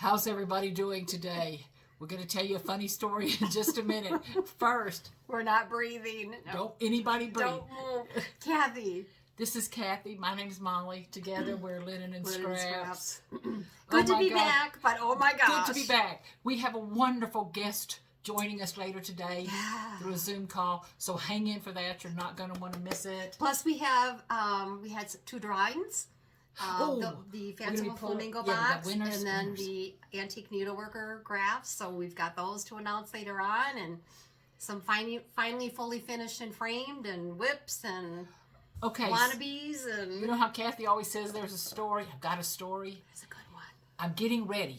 How's everybody doing today? We're going to tell you a funny story in just a minute. First, we're not breathing. No. Don't anybody breathe. Don't move. Kathy. This is Kathy. My name's Molly. Together we're Linen and Scraps. Good to be back, but oh my gosh. Good to be back. We have a wonderful guest joining us later today through a Zoom call. So hang in for that. You're not going to want to miss it. Plus we have, we had 2 drawings. The fanciful flamingo box, and then the antique needleworker graphs. So we've got those to announce later on, and some finally fully finished and framed, and whips and wannabes. And you know how Kathy always says there's a story? I've got a story. It's a good one. I'm getting ready,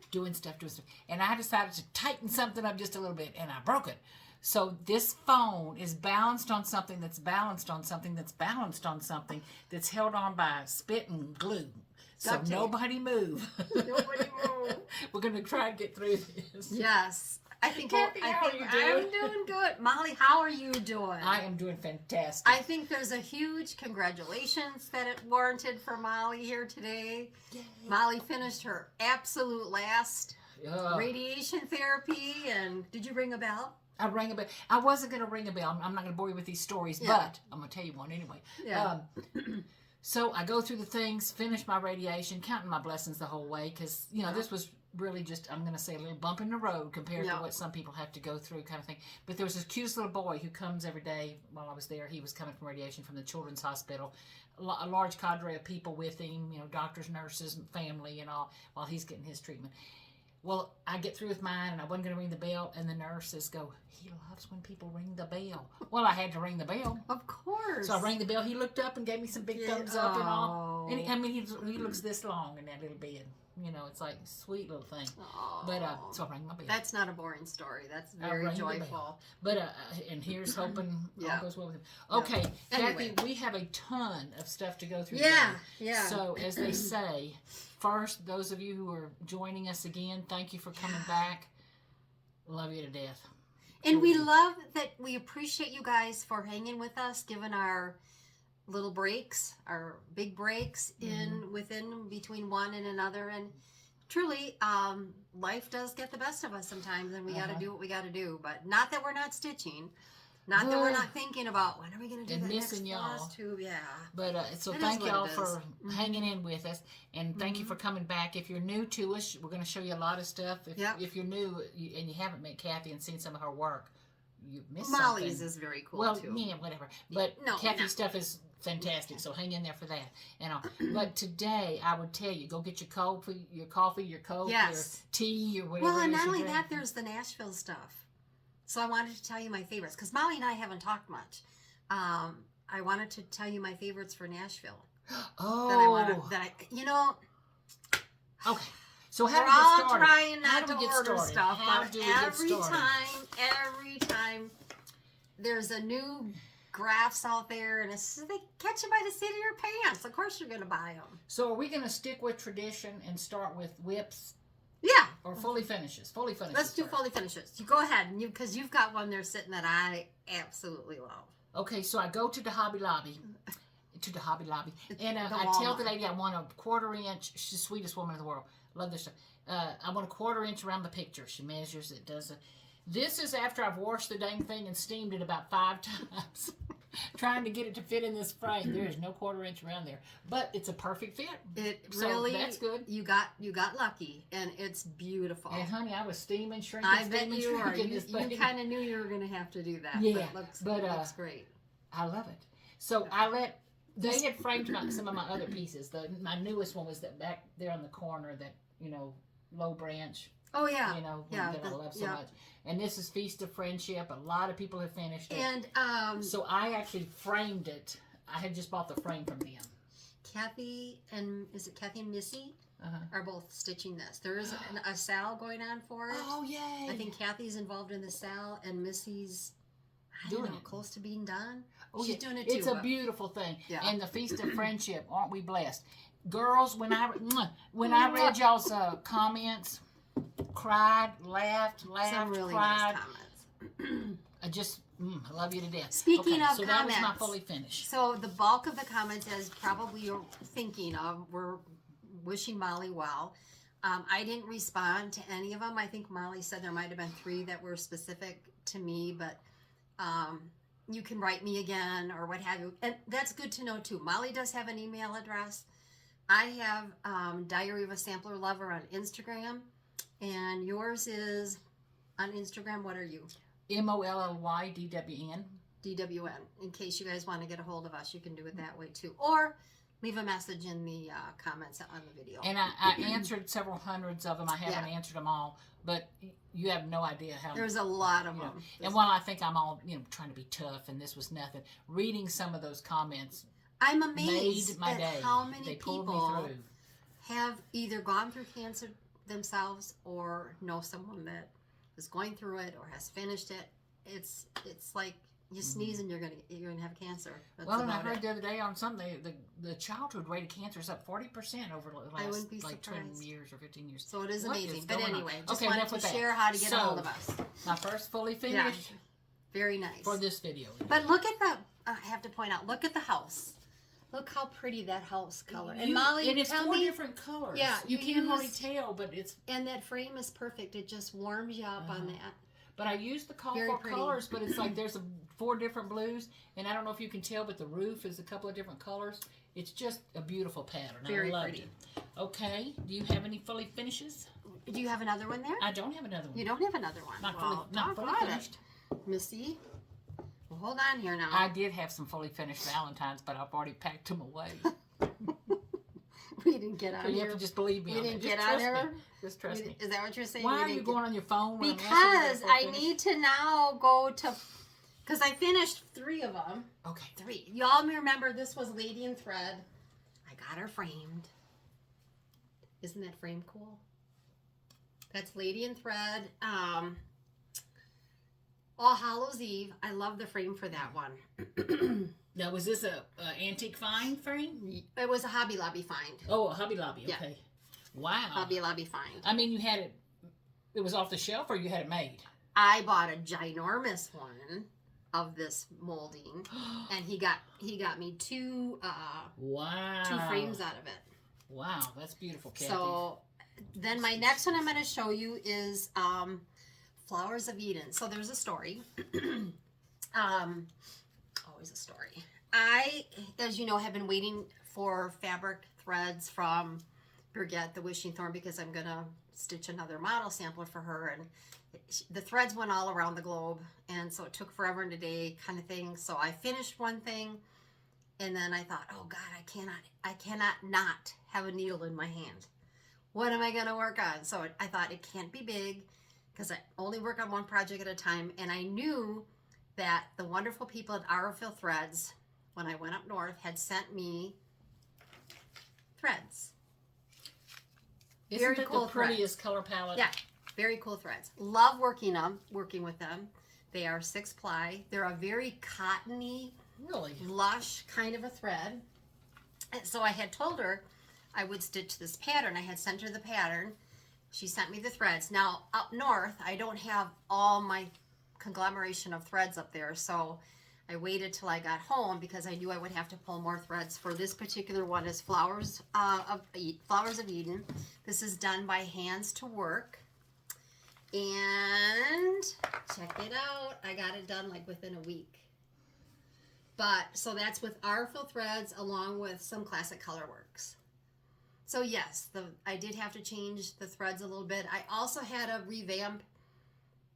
doing stuff, and I decided to tighten something up just a little bit, and I broke it. So this phone is balanced on something that's balanced on something that's balanced on something that's held on by spit and glue. So nobody move. Nobody move. We're going to try and get through this. Yes. Kathy, how are you doing? I'm doing good. Molly, how are you doing? I am doing fantastic. I think there's a huge congratulations that it warranted for Molly here today. Yay. Molly finished her absolute last radiation therapy. And did you ring a bell? I rang a bell. I wasn't going to ring a bell. I'm not going to bore you with these stories, but I'm going to tell you one anyway. Yeah. So I go through the things, finish my radiation, counting my blessings the whole way, because, this was really just, I'm going to say, a little bump in the road compared to what some people have to go through kind of thing. But there was this cute little boy who comes every day while I was there. He was coming from radiation from the Children's Hospital. A large cadre of people with him, doctors, nurses, family, and all, while he's getting his treatment. Well, I get through with mine, and I wasn't going to ring the bell, and the nurses go, he loves when people ring the bell. Well, I had to ring the bell. Of course. So I rang the bell. He looked up and gave me some big thumbs up and all. And he looks this long in that little bed. It's like a sweet little thing. But so I rang my bell. That's not a boring story. That's very joyful. But and here's hoping all goes well with him. Okay, Kathy, we have a ton of stuff to go through. Yeah. So as they say, first, those of you who are joining us again, thank you for coming back. Love you to death. And we love that. We appreciate you guys for hanging with us, giving our little breaks, our big breaks within between one and another. And truly, life does get the best of us sometimes, and we got to do what we got to do. But not that we're not stitching. Not that we're not thinking about when are we going to do that next Flosstube. Yeah. But so thank y'all for hanging in with us, and thank you for coming back. If you're new to us, we're going to show you a lot of stuff. If you're new and you haven't met Kathy and seen some of her work, you missed something. Molly's is very cool too. Yeah, whatever. But Kathy's stuff is fantastic, so hang in there for that. But today, I would tell you, go get your coffee, your Coke, your tea, or whatever. Well, and not only that, there's the Nashville stuff. So I wanted to tell you my favorites, because Molly and I haven't talked much. I wanted to tell you my favorites for Nashville. Okay. So how do we get started? We're all trying not to order stuff, but every time there's a new graphs out there, and they catch you by the seat of your pants. Of course you're going to buy them. So are we going to stick with tradition and start with whips? Yeah. Or fully finishes. Fully finishes. Let's do fully finishes. You go ahead, because you've got one there sitting that I absolutely love. Okay, so I go to the Hobby Lobby. And I tell the lady I want a 1/4 inch. She's the sweetest woman in the world. Love this stuff. I want a 1/4 inch around the picture. She measures it, does it. This is after I've washed the dang thing and steamed it about 5 times. Trying to get it to fit in this frame. There is no 1/4 inch around there, but it's a perfect fit. That's good. You got lucky, and it's beautiful. And honey, I was steaming, shrinking, I bet you are. You kind of knew you were going to have to do that. Yeah, but it looks great. I love it. So they had framed some of my other pieces. My newest one was that back there on the corner, that low branch. Oh yeah, that I love so much. And this is Feast of Friendship. A lot of people have finished it. And so I actually framed it. I had just bought the frame from them. Kathy and Missy are both stitching this. There is a sal going on for it. Oh yay! I think Kathy's involved in the sal, and Missy's close to being done. Oh, she's doing it too. It's a beautiful thing. Yeah. And the Feast of Friendship, aren't we blessed? Girls, when I read y'all's comments, cried, laughed, some really cried. Nice comments. I just love you to death. Speaking of so comments, that was my fully finished. So the bulk of the comments, as probably you're thinking of, we're wishing Molly well. I didn't respond to any of them. I think Molly said there might have been 3 that were specific to me, but you can write me again or what have you. And that's good to know too. Molly does have an email address. I have Diary of a Sampler Lover on Instagram, and yours is on Instagram. What are you? MOLLYDWN. DWN. In case you guys want to get a hold of us, you can do it that way too. Or leave a message in the comments on the video. And I answered several hundreds of them. I haven't answered them all, but you have no idea how. There's a lot of them. And while I think I'm all, trying to be tough and this was nothing, reading some of those comments, I'm amazed made my at day. how many They pulled people me through. have either gone through cancer themselves or know someone that is going through it or has finished it. It's like you sneeze and you're gonna have cancer. That's well, and I about heard it. the other day on something the childhood rate of cancer is up 40% over the I last wouldn't be 20 surprised. years or 15 years. So it is What amazing. is But going on? anyway, just Okay, wanted enough to with that. share how to get a So, hold of us. My first fully Yeah, finished very nice. for this video. But look at the. I have to point out. Look at the house. Look how pretty that house color. And Molly, and it's tell 4 me. different colors. Yeah, you you can't hardly use- tell, but it's. And that frame is perfect. It just warms you up on that. But I used the Very colorful pretty. colors, but it's like there's 4 different blues, and I don't know if you can tell, but the roof is a couple of different colors. It's just a beautiful pattern. Very I loved pretty. it. Okay, do you have any fully finishes? Do you have another one there? I don't have another one. You don't have another one. Not Well, not fully doggone it. finished. Missy. Well, hold on here now. I did have some fully finished Valentines, but I've already packed them away. We didn't get on So you here. have to just believe me We on didn't that. get Just on trust there. me. Just trust me. Is that what you're saying? Why We are you didn't going on your phone? When I'm asking you Because to I finish? need to now go to. Because I finished 3 of them. Okay. 3. Y'all remember this was Lady in Thread. I got her framed. Isn't that frame cool? That's Lady in Thread. All Hallows Eve. I love the frame for that one. Now, was this a antique find frame? It was a Hobby Lobby find. Oh, a Hobby Lobby. Yeah. Okay. Wow. Hobby Lobby find. I mean, you had it. It was off the shelf, or you had it made. I bought a ginormous one of this molding, and he got me 2 Wow. 2 frames out of it. Wow, that's beautiful, Kathy. So then my next one I'm going to show you is Flowers of Eden. So there's a story. Always a story. I, as you know, have been waiting for fabric threads from Brigitte the Wishing Thorn because I'm going to stitch another model sampler for her, and the threads went all around the globe, and so it took forever and a day kind of thing. So I finished one thing, and then I thought, oh God, I cannot not have a needle in my hand. What am I going to work on? So I thought it can't be big because I only work on one project at a time, and I knew that the wonderful people at Arrowfield Threads, when I went up north, had sent me threads. Isn't Very it cool the prettiest color palette? Yeah, very cool threads. Love working with them. They are 6-ply. They're a very cottony, Really? lush kind of a thread. And so I had told her I would stitch this pattern. I had sent her the pattern. She sent me the threads. Now, up north, I don't have all my conglomeration of threads up there, so I waited till I got home because I knew I would have to pull more threads. For this particular one is Flowers of Eden. This is done by Hands to Work. And check it out. I got it done like within a week. But, so that's with Arrowfield Threads along with some Classic Colorworks. So yes, I did have to change the threads a little bit. I also had to revamp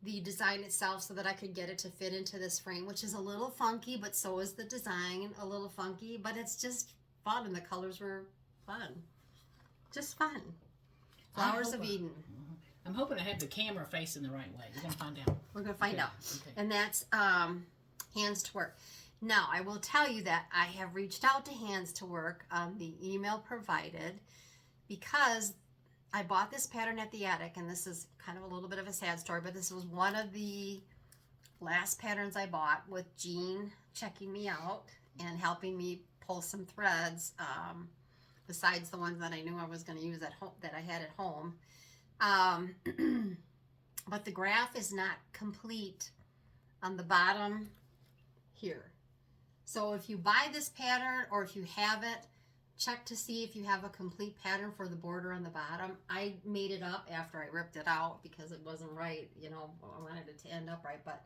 the design itself so that I could get it to fit into this frame, which is a little funky, but so is the design a little funky, but it's just fun, and the colors were fun. Just fun. Flowers of Eden. I'm hoping I have the camera facing the right way. We're going to find out. We're going to find out. Okay. And that's Hands to Work. Now, I will tell you that I have reached out to Hands to Work on the email provided because I bought this pattern at the attic, and this is kind of a little bit of a sad story, but this was one of the last patterns I bought with Jean checking me out and helping me pull some threads besides the ones that I knew I was going to use at home, that I had at home. But the graph is not complete on the bottom here. So if you buy this pattern or if you have it, check to see if you have a complete pattern for the border on the bottom. I made it up after I ripped it out because it wasn't right. You know, I wanted it to end up right. But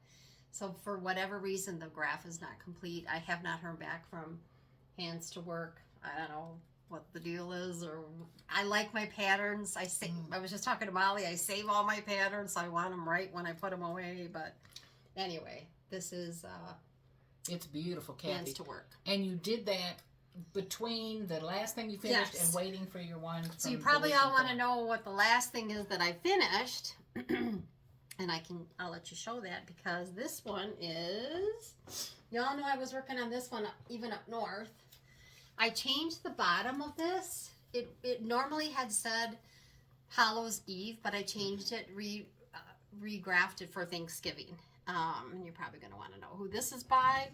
so for whatever reason, the graph is not complete. I have not heard back from Hands to Work. I don't know what the deal is, or I like my patterns. I was just talking to Molly. I save all my patterns. So I want them right when I put them away. But anyway, this is it's beautiful, Kathy. Hands to Work. And you did that between the last thing you finished and waiting for your one. So you probably all want to know what the last thing is that I finished. And I'll let you show that because this one is, y'all know I was working on this one even up north. I changed the bottom of this. It normally had said Hallows Eve, but I changed it, regraphed it for Thanksgiving. And you're probably going to want to know who this is by.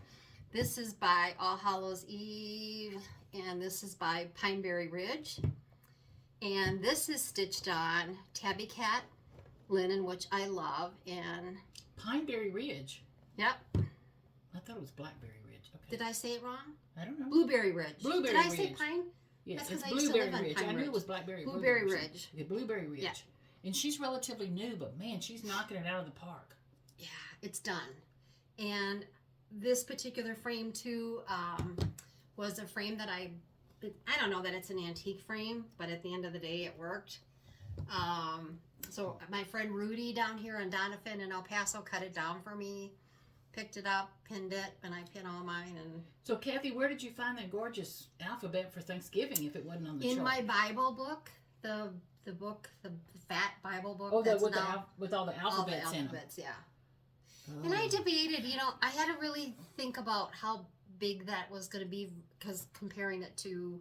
This is by All Hallows Eve, and this is by Pineberry Ridge. And this is stitched on Tabby Cat linen, which I love. And Pineberry Ridge? Yep. I thought it was Blackberry Ridge. Okay. Did I say it wrong? I don't know. Blueberry Ridge. Blueberry Did I Ridge. say Pine? Yes, That's it's 'cause I used to Blueberry live on Ridge. Pine I knew Ridge. it was Blackberry Blueberry Ridge. Ridge. Yeah, Blueberry Ridge. Yeah. And she's relatively new, but man, she's knocking it out of the park. Yeah, it's done. And this particular frame too was a frame that I don't know that it's an antique frame, but at the end of the day it worked. So my friend Rudy down here in Doniphan in El Paso cut it down for me, picked it up, pinned it, and I pin all mine. And so Kathy, where did you find that gorgeous alphabet for Thanksgiving if it wasn't on the chart? In my Bible book, the book, the fat Bible book. Oh, that's with all the alphabets in them. Yeah. Oh. And I debated, I had to really think about how big that was going to be because comparing it to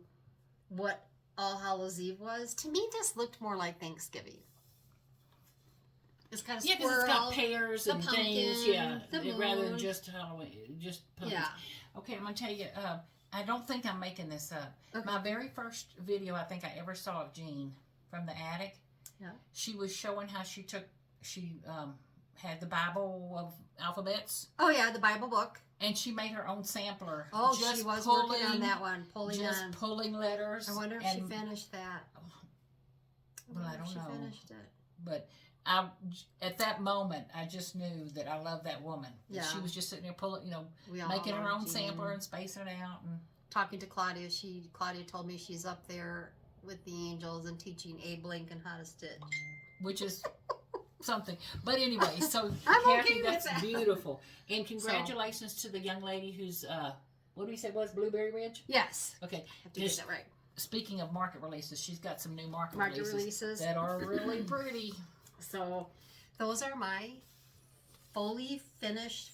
what All Hallows Eve was, to me this looked more like Thanksgiving. It's kind of because it's got pears and pumpkin, things, rather than just Halloween, just pumpkins. Yeah. Okay, I'm going to tell you, I don't think I'm making this up. Okay. My very first video I think I ever saw of Jean from the attic, she was showing how she had the Bible of alphabets. Oh yeah, the Bible book. And she made her own sampler. Oh, she was working on that one, pulling letters. I wonder if she finished that. Well, I don't know. She finished it. But at that moment, I just knew that I loved that woman. Yeah. She was just sitting there pulling, making her own sampler and spacing it out. And talking to Claudia, Claudia told me she's up there with the angels and teaching Abe Lincoln how to stitch. Which is something. But anyway, so Kathy, that's beautiful. And congratulations to the young lady who's, what did we say was Blueberry Ridge? Yes. Okay. I have to get that right. Speaking of market releases, she's got some new market releases that are really pretty. So those are my fully finished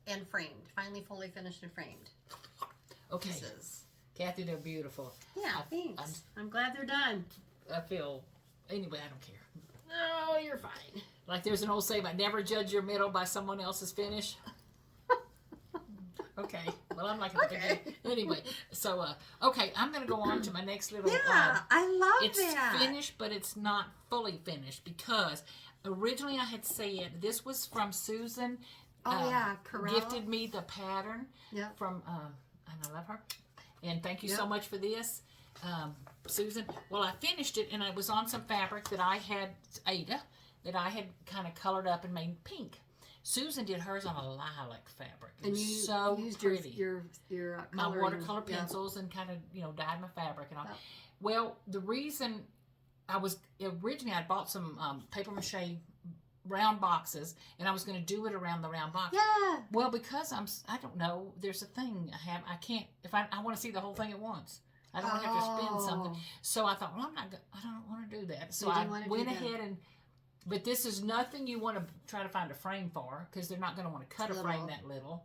and framed. Finally fully finished and framed. Okay. Kathy, they're beautiful. Yeah, thanks. I'm glad they're done. Anyway, I don't care. No, you're fine. Like there's an old saying about never judge your middle by someone else's finish. Okay. Well, I'm like, okay. Anyway, so, okay, I'm going to go on to my next little. Yeah, I love it's finished, but it's not fully finished because originally I had said this was from Susan. Corral. Gifted me the pattern from, and I love her. And thank you so much for this, Susan. Well, I finished it, and I was on some fabric that I had, Ada, that I had kind of colored up and made pink. Susan did hers on a lilac fabric. It was so used pretty. Your my watercolor pencils and kind of dyed my fabric and all. Yeah. Well, the reason I was originally I bought some paper mache round boxes and I was going to do it around the round box. Yeah. Well, because I don't know. There's a thing I can't if I want to see the whole thing at once. I don't want to have to spin something. So I thought, well, I don't want to do that. So I went ahead and. But this is nothing you want to try to find a frame for because they're not going to want to cut a frame that little,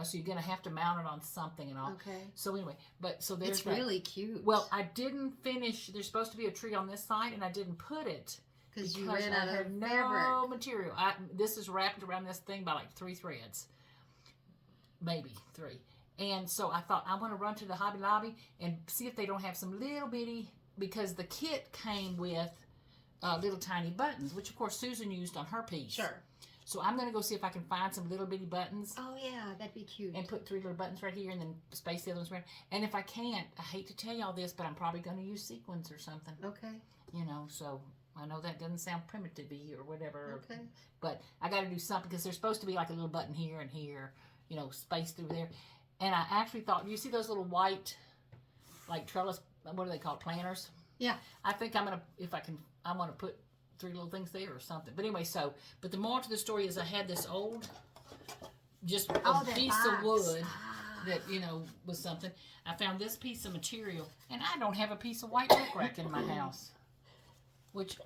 so you're going to have to mount it on something and all. Okay. So anyway, so there's it's really cute. Well, I didn't finish. There's supposed to be a tree on this side, and I didn't put it because you ran out of no material. This is wrapped around this thing by like 3 threads, maybe 3. And so I thought I want to run to the Hobby Lobby and see if they don't have some little bitty because the kit came with. Little tiny buttons, which of course Susan used on her piece. Sure. So I'm going to go see if I can find some little bitty buttons. Oh, yeah, that'd be cute. And put 3 little buttons right here and then space the other ones around. And if I can't, I hate to tell y'all this, but I'm probably going to use sequins or something. Okay. You know, so I know that doesn't sound primitive-y or whatever. Okay. But I got to do something because there's supposed to be like a little button here and here, you know, spaced through there. And I actually thought, you see those little white, like trellis, what are they called, planters? Yeah. I think I'm going to, if I can, I'm going to put 3 little things there or something. But anyway, so, but the moral to the story is I had this old, just a piece of wood that, you know, was something. I found this piece of material, and I don't have a piece of white rickrack in my house. Which,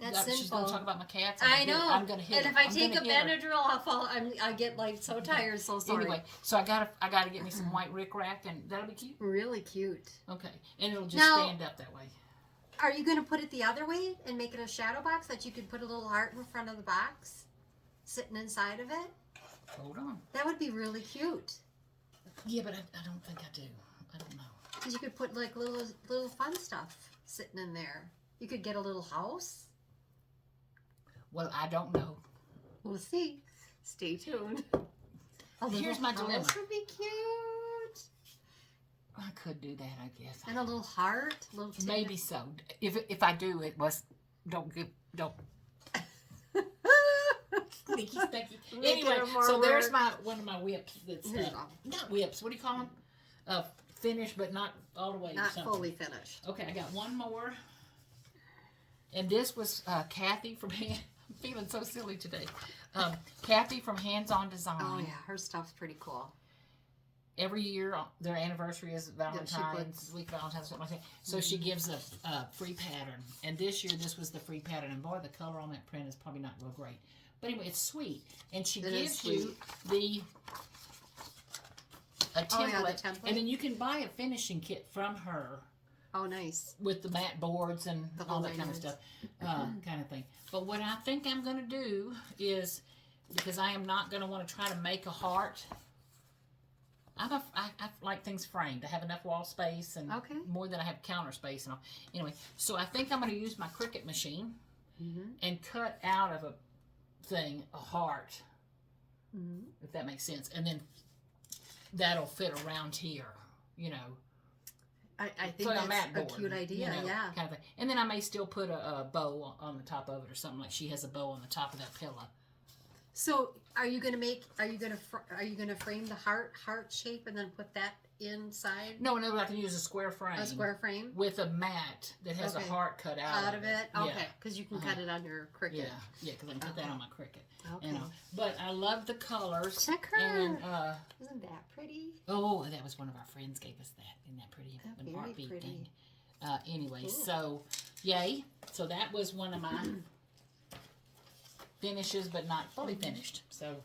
that's she's going sinful. to talk about my cats. I know. I'm going to hit her. And if I take a Benadryl, I'll fall. I get like so tired, so sorry. Anyway, so I gotta get me some white rickrack, and that'll be cute. Really cute. Okay, and it'll just stand up that way. Are you going to put it the other way and make it a shadow box that you could put a little heart in front of the box, sitting inside of it? Hold on. That would be really cute. Yeah, but I don't think I do. I don't know. Because you could put like little fun stuff sitting in there. You could get a little house. Well, I don't know. We'll see. Stay tuned. Here's my dilemma. This would be cute. I could do that, I guess. And a little heart. Maybe so. If I do, it was don't. Sneaky, sneaky. Anyway, so there's one of my whips. That's not whips. What do you call them? Finished, but not all the way. Not fully finished. Okay, I got one more. And this was Kathy from I'm feeling so silly today. Kathy from Hands On Design. Oh yeah, her stuff's pretty cool. Every year, their anniversary is Valentine's, week Valentine's, something like that. So she gives a free pattern. And this year, this was the free pattern. And boy, the color on that print is probably not real great. But anyway, it's sweet. And she gives you a template. And then you can buy a finishing kit from her. Oh, nice. With the mat boards and all that kind of stuff, kind of thing. But what I think I'm going to do is, because I am not going to want to try to make a heart, I like things framed. I have enough wall space and more than I have counter space and all. Anyway, so I think I'm going to use my Cricut machine and cut out of a thing a heart, if that makes sense. And then that'll fit around here, you know. I think that's a cute idea, you know, yeah. Kind of thing. And then I may still put a bow on the top of it or something, like she has a bow on the top of that pillow. So, are you going to frame the heart shape and then put that inside? No, I can use a square frame. A square frame with a mat that has a heart cut out of it. Okay, because you can cut it on your Cricut. Yeah, because I can put that on my Cricut. Okay. You know, but I love the colors. Check her. And, isn't that pretty? Oh, that was one of our friends gave us that. Isn't that pretty? Oh, the very pretty. Thing. Anyway, so yay! So that was one of my finishes, but not fully finished. So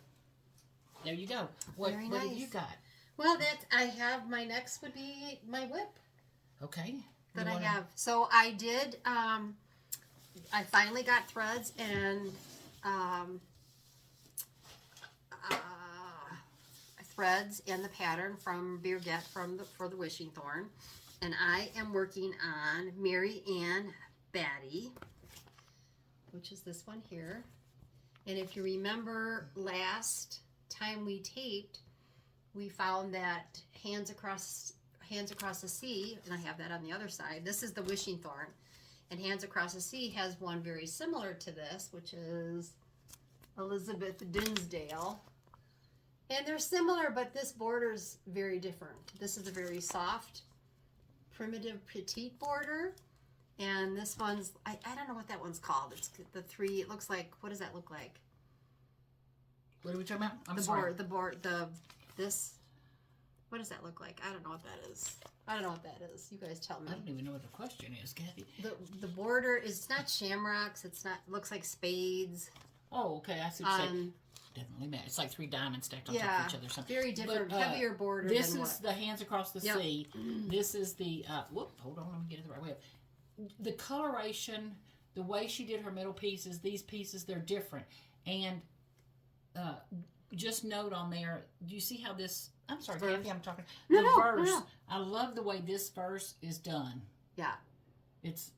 there you go. What have you got? Well, my next would be my whip. Okay. That I have. So I did. I finally got threads and the pattern from Birgit for the wishing thorn, and I am working on Mary Ann Batty, which is this one here. And if you remember last time we taped, we found that Hands Across the Sea, and I have that on the other side. This is the wishing thorn, and Hands Across the Sea has one very similar to this, which is Elizabeth Dinsdale. And they're similar, but this border's very different. This is a very soft, primitive, petite border. And this one's, I don't know what that one's called. It's the 3, it looks like, what does that look like? What are we talking about? What does that look like? I don't know what that is. I don't know what that is. You guys tell me. I don't even know what the question is, Kathy. The border is, it's not shamrocks. It's not, it looks like spades. Oh, okay. I see what you're saying. Definitely mad. It's like 3 diamonds stacked on top of each other. Something. Very different, heavier border. This is the Hands Across the Sea. This is the, hold on, let me get it the right way. The coloration, the way she did her middle pieces, these pieces, they're different. And just note on there, do you see how this, I'm sorry, Kathy, I'm talking. The verse, I love the way this verse is done. Yeah. It's,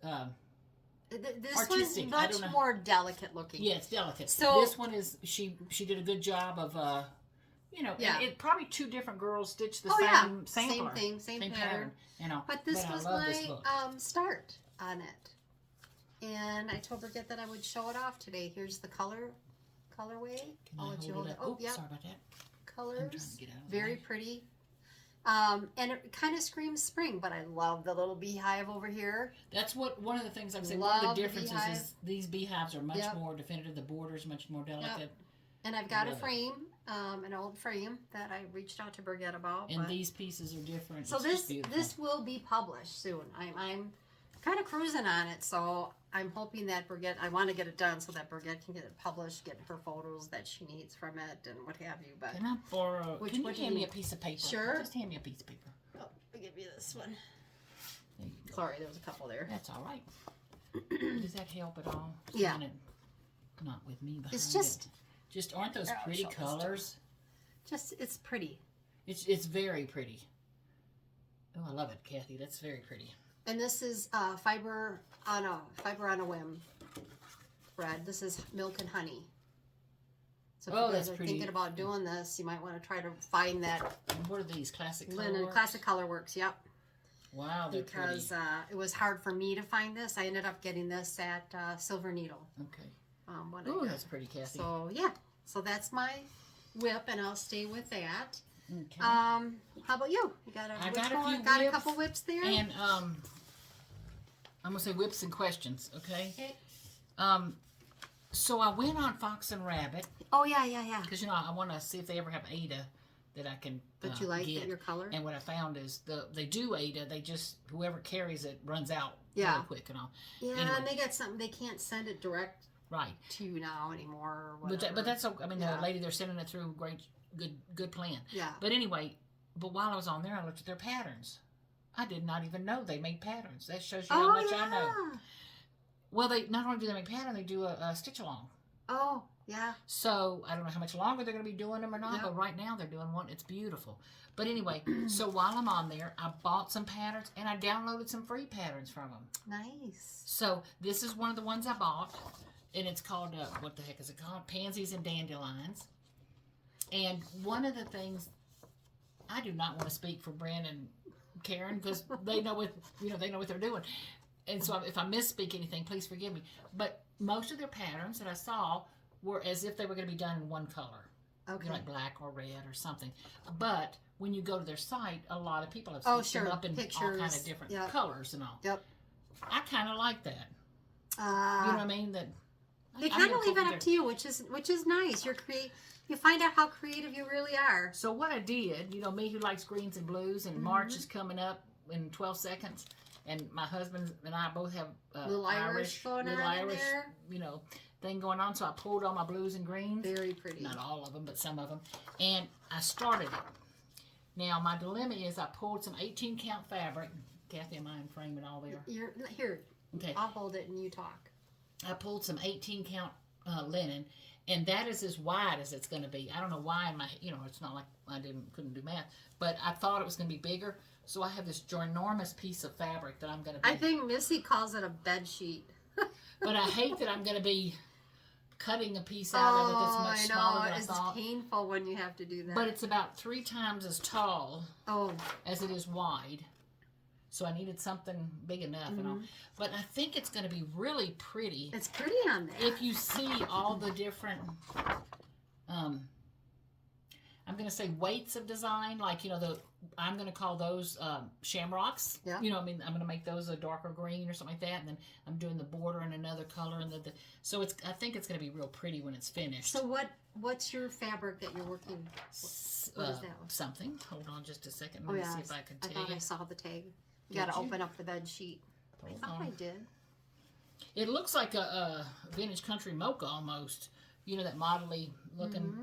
This artistic. one's much more delicate looking. Yeah, it's delicate. So this one is she did a good job of and it probably two different girls stitched the same sampler. Same thing, same pattern. But this was my start on it. And I told Brigitte that I would show it off today. Here's the colorway. I'll let you hold it. Oh, yeah. Sorry about that. Colors. Very pretty. And it kind of screams spring, but I love the little beehive over here. That's one of the things I said. One of the differences is these beehives are much more definitive. The border is much more delicate. Yep. And I've got a frame, an old frame that I reached out to Brigitte about. And these pieces are different. So this will be published soon. I'm kind of cruising on it, so I'm hoping that Brigitte, I want to get it done so that Brigitte can get it published, get her photos that she needs from it and what have you. But can I borrow? Can you hand me a piece of paper? Sure. Just hand me a piece of paper. Oh, I'll give you this one. There you go. Sorry, there was a couple there. That's all right. Does that help at all? Yeah. Not with me behind it's just aren't those pretty colors? It's pretty. It's very pretty. Oh, I love it, Kathy. That's very pretty. And this is fiber on a whim thread. This is milk and honey. So if you guys are thinking about doing this, you might want to try to find that. And what are these classic linen? Classic Colorworks. Yep. Wow, they're because pretty. It was hard for me to find this. I ended up getting this at Silver Needle. Okay. Oh, that's pretty, Kathy. So yeah, so that's my whip, and I'll stay with that. Okay. How about you? You got a couple whips there, and I'm gonna say whips and questions. Okay. So I went on Fox and Rabbit. Oh yeah. Because I want to see if they ever have Ada that I can that you like get. Your color. And what I found is they do Ada. They just whoever carries it runs out really quick and all. Yeah, anyway. And they got something they can't send it direct. Right. To you now anymore. Or whatever. But that's okay. I mean, the lady they're sending it through. Good plan. Yeah. But anyway, while I was on there, I looked at their patterns. I did not even know they made patterns. That shows you how much I know. Well, they not only do they make pattern, they do a stitch along. Oh, yeah. So I don't know how much longer they're going to be doing them or not, but right now they're doing one. It's beautiful. But anyway, so while I'm on there, I bought some patterns and I downloaded some free patterns from them. Nice. So this is one of the ones I bought. And it's called, what the heck is it called? Pansies and Dandelions. And one of the things, I do not want to speak for Brent and Karen because they know what they're doing. And so if I misspeak anything, please forgive me. But most of their patterns that I saw were as if they were going to be done in one color. Okay. Like black or red or something. But when you go to their site, a lot of people have stitched them up in pictures, all kind of different colors and all. Yep. I kind of like that. You know what I mean? That. They kind of leave it up to you, which is nice. You find out how creative you really are. So what I did, me who likes greens and blues, and March is coming up in 12 seconds, and my husband and I both have little Irish thing going on. So I pulled all my blues and greens. Very pretty. Not all of them, but some of them, and I started it. Now my dilemma is I pulled some 18 count fabric. Kathy, am I in frame and all there? Here. Okay. I'll hold it and you talk. I pulled some 18 count linen, and that is as wide as it's going to be. I don't know why it's not like I couldn't do math, but I thought it was going to be bigger. So I have this ginormous piece of fabric that I'm going to be. I think Missy calls it a bed sheet. But I hate that I'm going to be cutting a piece out of it that's much smaller than I thought. It's painful when you have to do that. But it's about 3 times as tall as it is wide. So I needed something big enough and all. But I think it's going to be really pretty. It's pretty on there. If you see all the different, I'm going to say weights of design, like, I'm going to call those shamrocks. Yeah. I'm going to make those a darker green or something like that. And then I'm doing the border in another color. And so I think it's going to be real pretty when it's finished. So what's your fabric that you're working? What is that? Something. Hold on just a second. Let me see if I can tag. I thought I saw the tag. You got to open up the bed sheet. I thought I did. It looks like a vintage country mocha almost. That modelly looking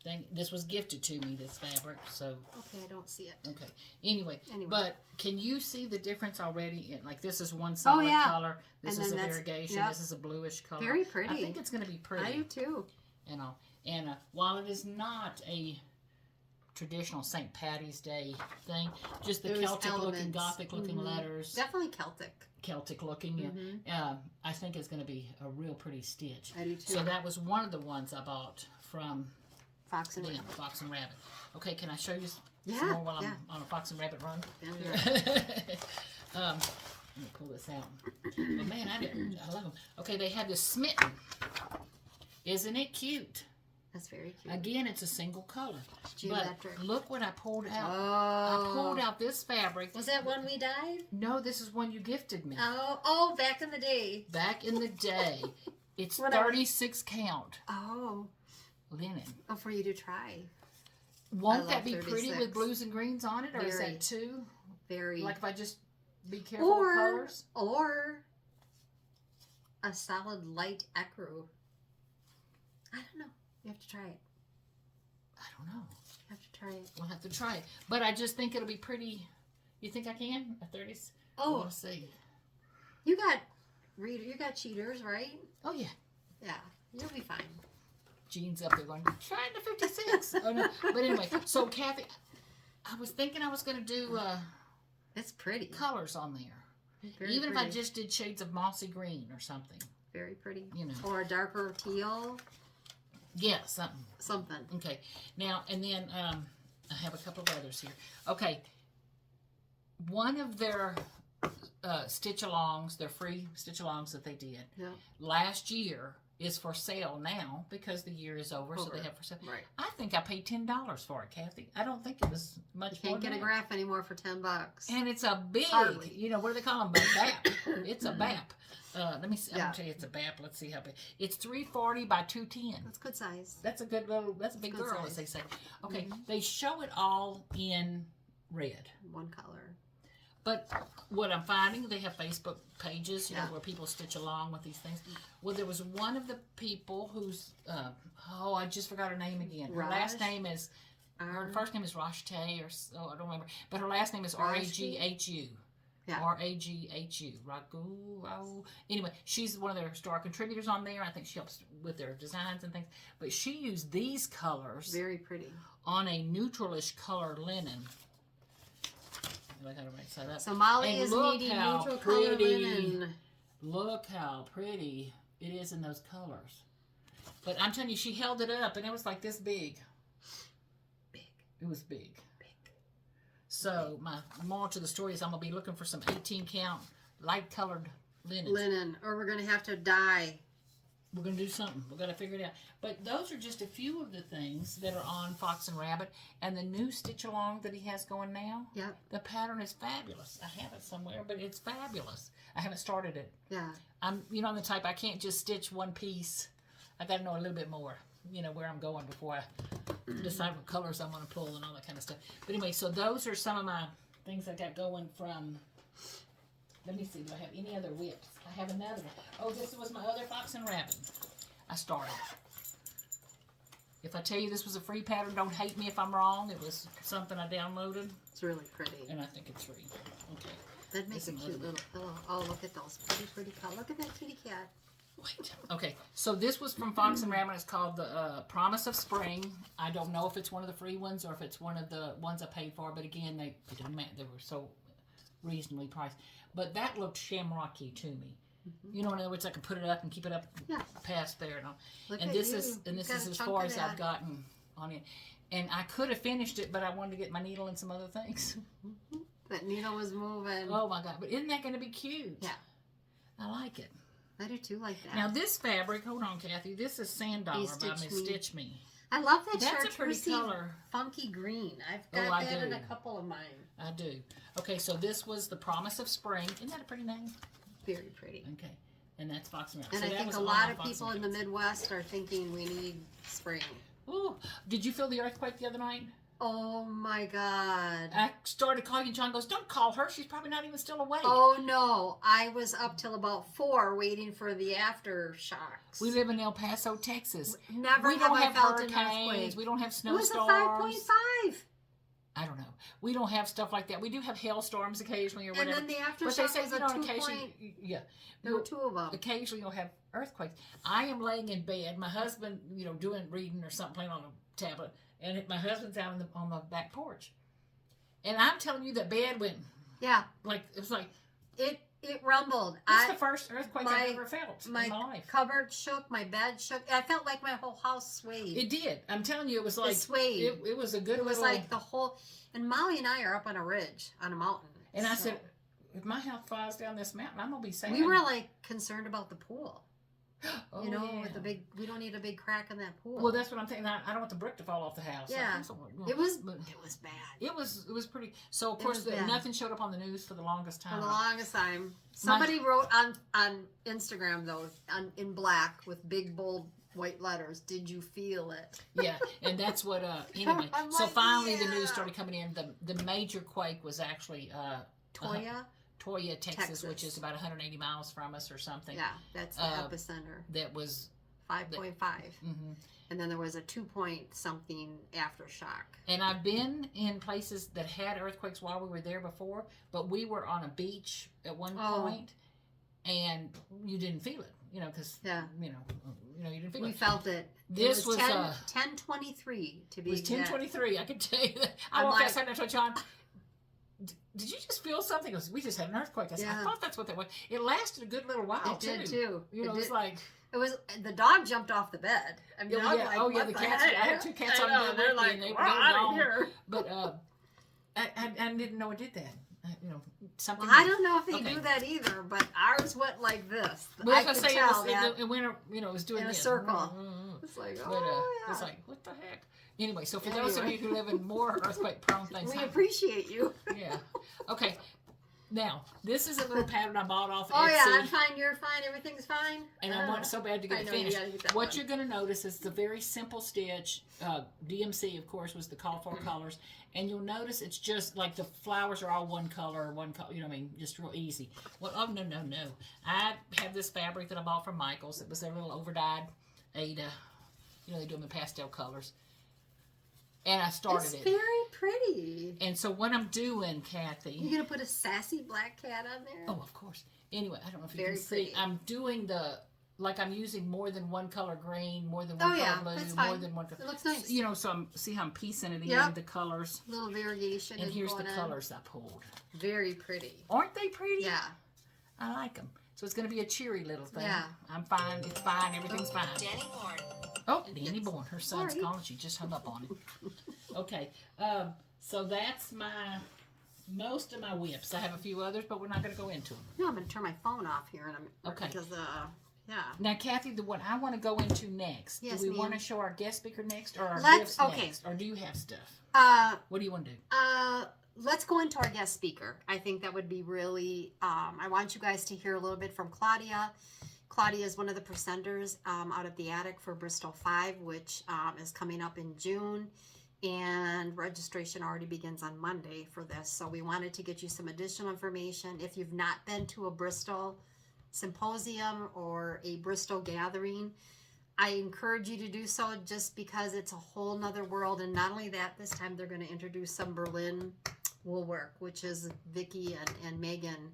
thing. This was gifted to me, this fabric. So. Okay, I don't see it. Okay. Anyway, but can you see the difference already? Like this is one solid color. This is a variegation. This is a bluish color. Very pretty. I think it's going to be pretty. I do too. And while it is not a traditional St. Patty's Day thing. Just the There was Celtic looking, elements. Gothic looking letters. Definitely Celtic. Celtic looking. I think it's going to be a real pretty stitch. I do too. So that was one of the ones I bought from Fox and Rabbit. Fox and Rabbit. Okay, can I show you some Yeah, more while yeah. I'm on a Fox and Rabbit run? Yeah. Let me pull this out. But man, I love them. Okay, they have this Smitten. Isn't it cute? That's very cute. Again, it's a single color. Geometric. But look what I pulled out. Oh. I pulled out this fabric. Was that one we dyed? No, this is one you gifted me. Oh, back in the day. Back in the day. It's Whatever. 36 count Oh. linen. Oh, for you to try. Won't that be 36. pretty with blues and greens on it? Or is Very. that too? Very. Like if I just be careful with colors? Or a solid light ecru. I don't know. You have to try it. I don't know. You have to try it. We'll have to try it. But I just think it'll be pretty. You think I can? A 30s? Oh. We'll see. You got cheaters, right? Oh, yeah. Yeah. You'll be fine. Jean's up there going, trying to 56. Oh, no. But anyway, so Kathy, I was thinking I was going to do It's pretty. colors on there. Very Even pretty. if I just did shades of mossy green or something. Very pretty. You know. Or a darker teal. Yeah, something. Something. Okay. Now, and then I have a couple of others here. Okay. One of their stitch-alongs, their free stitch-alongs that they did last year is for sale now because the year is over. So they have for sale. Right. I think I paid $10 for it, Kathy. I don't think it was much You more can't get than a that. graph anymore for $10. And it's a big, Hardly. you know, what do they call them? A BAP. It's a BAP. Let me see. I'm Yeah. going to tell you it's a BAP. Let's see how big. It's 340 by 210. That's good size. That's a good little, that's a big Good girl, size. as they say. Okay, they show it all in red. One color. But what I'm finding, they have Facebook pages, you know, Yeah. where people stitch along with these things. Well, there was one of the people who's, I just forgot her name again. Her last name is, her first name is Rashte, or I don't remember. But her last name is Raghu. Yeah. Raghu. Ragu. Anyway, she's one of their star contributors on there. I think she helps with their designs and things. But she used these colors Very pretty. on a neutralish color linen. I got it right side up. So Molly And is look needing how neutral color pretty. linen. Look how pretty it is in those colors. But I'm telling you, she held it up and it was like this big. Big. It was big. So my moral to the story is I'm going to be looking for some 18 count light colored linen. Linen. Or we're going to have to dye. We're going to do something. We've got to figure it out. But those are just a few of the things that are on Fox and Rabbit. And the new stitch along that he has going now. Yep. The pattern is fabulous. I have it somewhere, but it's fabulous. I haven't started it. Yeah. I'm the type, I can't just stitch one piece. I got to know a little bit more, where I'm going before I decide what colors I'm going to pull and all that kind of stuff. But anyway, so those are some of my things I got going from, let me see, do I have any other whips? I have another one. Oh, this was my other Fox and Rabbit. I started. If I tell you this was a free pattern, don't hate me if I'm wrong. It was something I downloaded. It's really pretty. And I think it's free. Okay. That makes a Listen, cute little pillow. Oh, look at those pretty colors. Look at that kitty cat. Wait. Okay, so this was from Fox and Rabbit. It's called the Promise of Spring. I don't know if it's one of the free ones or if it's one of the ones I paid for, but again, it doesn't matter. They were so reasonably priced. But that looked shamrocky to me. In other words, I can put it up and keep it up past there and all. Look And at this you. is You've got as a chunk far of as I've that. gotten on it. And I could have finished it, but I wanted to get my needle and some other things. That needle was moving. Oh my God! But isn't that going to be cute? Yeah. I like it. I do too like that. Now this fabric, hold on, Kathy. This is Sand Dollar by Stitch Miss Me. Stitch Me. I love that That's a pretty chartreusey color. funky green. I've Oh, got I that in do. a couple of mine. I do. Okay, so this was the Promise of Spring. Isn't that a pretty name? Very pretty. Okay, and that's Fox and Rabbit. And So I that think was a all lot my of Fox people and in the Rabbits. Midwest are thinking we need spring. Ooh, did you feel the earthquake the other night? Oh my God. I started calling you. John goes, "Don't call her. She's probably not even still awake." Oh no. I was up till about 4 waiting for the aftershocks. We live in El Paso, Texas. Never We have don't I have felt an hurricanes. earthquake. We don't have It was a snowstorms. 5.5. I don't know. We don't have stuff like that. We do have hailstorms occasionally or And whatever. then the But they aftershock say, was a 2 point. yeah. There were 2 of them. Occasionally you'll have earthquakes. I am laying in bed, my husband, doing reading or something, playing on a tablet, and my husband's out on the back porch, and I'm telling you that bed went. Yeah, like it was like it rumbled. It's the first earthquake I've ever felt in my life. Cupboard shook, my bed shook. I felt like my whole house swayed. It did. I'm telling you, it was like it swayed. It was a good. It was like the whole. And Molly and I are up on a ridge on a mountain. And I said, if my house flies down this mountain, I'm gonna be sad. We were like concerned about the pool. Oh, you know, yeah. with the big, we don't need a big crack in that pool. Well, that's what I'm thinking. I don't want the brick to fall off the house. Yeah, it was bad. It was pretty. So of course, nothing showed up on the news for the longest time. For the longest time, somebody wrote on Instagram though, in black with big bold white letters. Did you feel it? Yeah, and that's what. Anyway, so finally the news started coming in. The major quake was actually Toya, Texas, which is about 180 miles from us or something. Yeah, that's the epicenter. That was 5.5. Mm-hmm. And then there was a 2-point-something aftershock. And I've been in places that had earthquakes while we were there before, but we were on a beach at one point, and you didn't feel it, because you didn't feel it. We felt it. This was 10:23 to be exact. It was 10:23. I can tell you that. I walked outside and I told John, did you just feel something? He goes, we just had an earthquake. I said, I thought that's what that was. It lasted a good little while, It did, too. It was like... It was, the dog jumped off the bed. I mean, the cats. I had 2 cats on the bed with me, and they were out of here. But I didn't know it did that. Something. Well, I don't know if they do that either, but ours went like this. Well, I could say it went, it was doing in this. a circle. It's like, it's like, what the heck? Anyway, so for those of you who live in more earthquake-prone things, we appreciate you. Yeah. Okay. Now, this is a little pattern I bought off Etsy. Oh, yeah, I'm fine, you're fine, everything's fine. And I want it so bad to get it finished. What you're going to notice is the very simple stitch. DMC, of course, was the call for colors. And you'll notice it's just like the flowers are all one color, just real easy. Well, oh, no. I have this fabric that I bought from Michael's. It was their little overdyed Ada. They do them in pastel colors. And I started it. It's very pretty. And so what I'm doing, Kathy... You're going to put a sassy black cat on there? Oh, of course. Anyway, I don't know if you can see. I'm doing I'm using more than one color green, more than one color blue, more than one color... It looks nice. So see how I'm piecing it in, the colors. Little variation. And here's the colors I pulled. Very pretty. Aren't they pretty? Yeah. I like them. So it's going to be a cheery little thing. Yeah. I'm fine. It's fine. Everything's fine. Danny Bourne. Oh, Danny Bourne. Her son's calling. She just hung up on him. Okay. So that's most of my whips. I have a few others, but we're not going to go into them. No, I'm going to turn my phone off here. Okay. Because, Now, Kathy, the one I want to go into next. Yes, do we want to show our guest speaker next or our gifts next? Or do you have stuff? What do you want to do? Let's go into our guest speaker. I think that would be really, I want you guys to hear a little bit from Claudia. Claudia is one of the presenters out of the attic for Bristol 5, which is coming up in June. And registration already begins on Monday for this. So we wanted to get you some additional information. If you've not been to a Bristol symposium or a Bristol gathering, I encourage you to do so just because it's a whole nother world. And not only that, this time they're going to introduce some Berlin woolwork, which is Vicki and Megan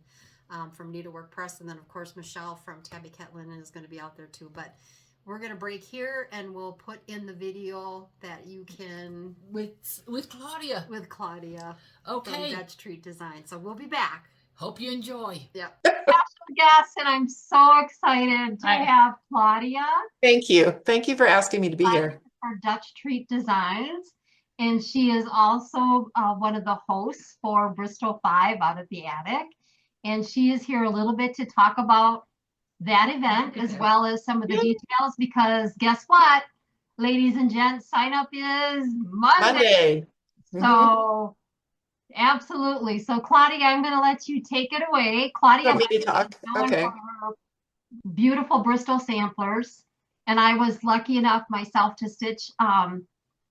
from Needlework Press. And then, of course, Michelle from Tabby Cat Linen is going to be out there too. But we're going to break here and we'll put in the video that you can... With Claudia. With Claudia. Okay. From Dutch Treat Design. So we'll be back. Hope you enjoy. Yep. Special guest, and I'm so excited to have Claudia. Thank you. Thank you for asking me to be here. For Dutch Treat Designs. And she is also one of the hosts for Bristol 5 out at the attic. And she is here a little bit to talk about that event as well as some of the details, because guess what, ladies and gents, sign up is Monday. So absolutely. So Claudia, I'm going to let you take it away. Claudia, let me talk. Okay. Beautiful Bristol samplers, and I was lucky enough myself to stitch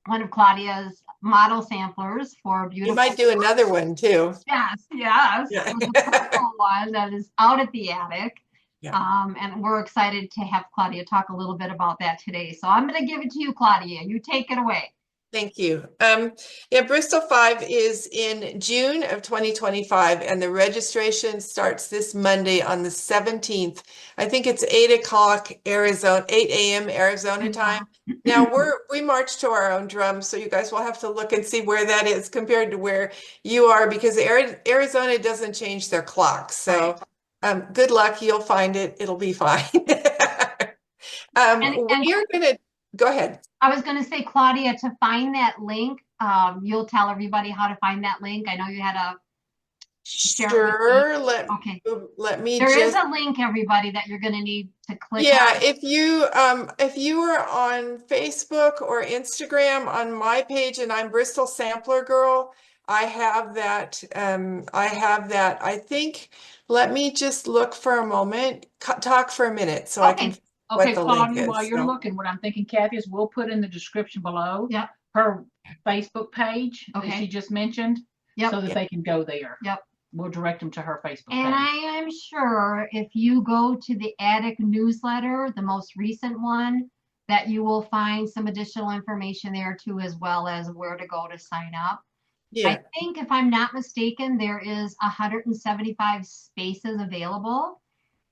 one of Claudia's model samplers for a beautiful. You might do another one too. Yes. Yeah. The purple one that is out at the attic. Yeah. And we're excited to have Claudia talk a little bit about that today. So I'm going to give it to you, Claudia. You take it away. Thank you. Yeah, Bristol 5 is in June of 2025, and the registration starts this Monday on the 17th. I think it's 8 o'clock Arizona, 8 a.m. Arizona time. Now we march to our own drum, so you guys will have to look and see where that is compared to where you are, because Arizona doesn't change their clocks. So good luck, you'll find it. It'll be fine. And We are gonna go ahead. I was going to say, Claudia, to find that link, you'll tell everybody how to find that link. I know you had a share it with me. Sure, Okay. let me There is just a link, everybody, that you're going to need to click yeah, on. if you are on Facebook or Instagram on my page, and I'm Bristol Sampler Girl, I have that. I think, let me just look for a moment, talk for a minute so I can Okay. what Okay, the link Claudia, while is. you're So looking, what I'm thinking, Kathy, is we'll put in the description below Yep. her Facebook page that Okay. she just mentioned, Yep. so that Yep. they can go there. Yep. We'll direct them to her Facebook And page. I am sure if you go to the Attic newsletter, the most recent one, that you will find some additional information there too, as well as where to go to sign up. yeah, I think if I'm not mistaken, there is 175 spaces available.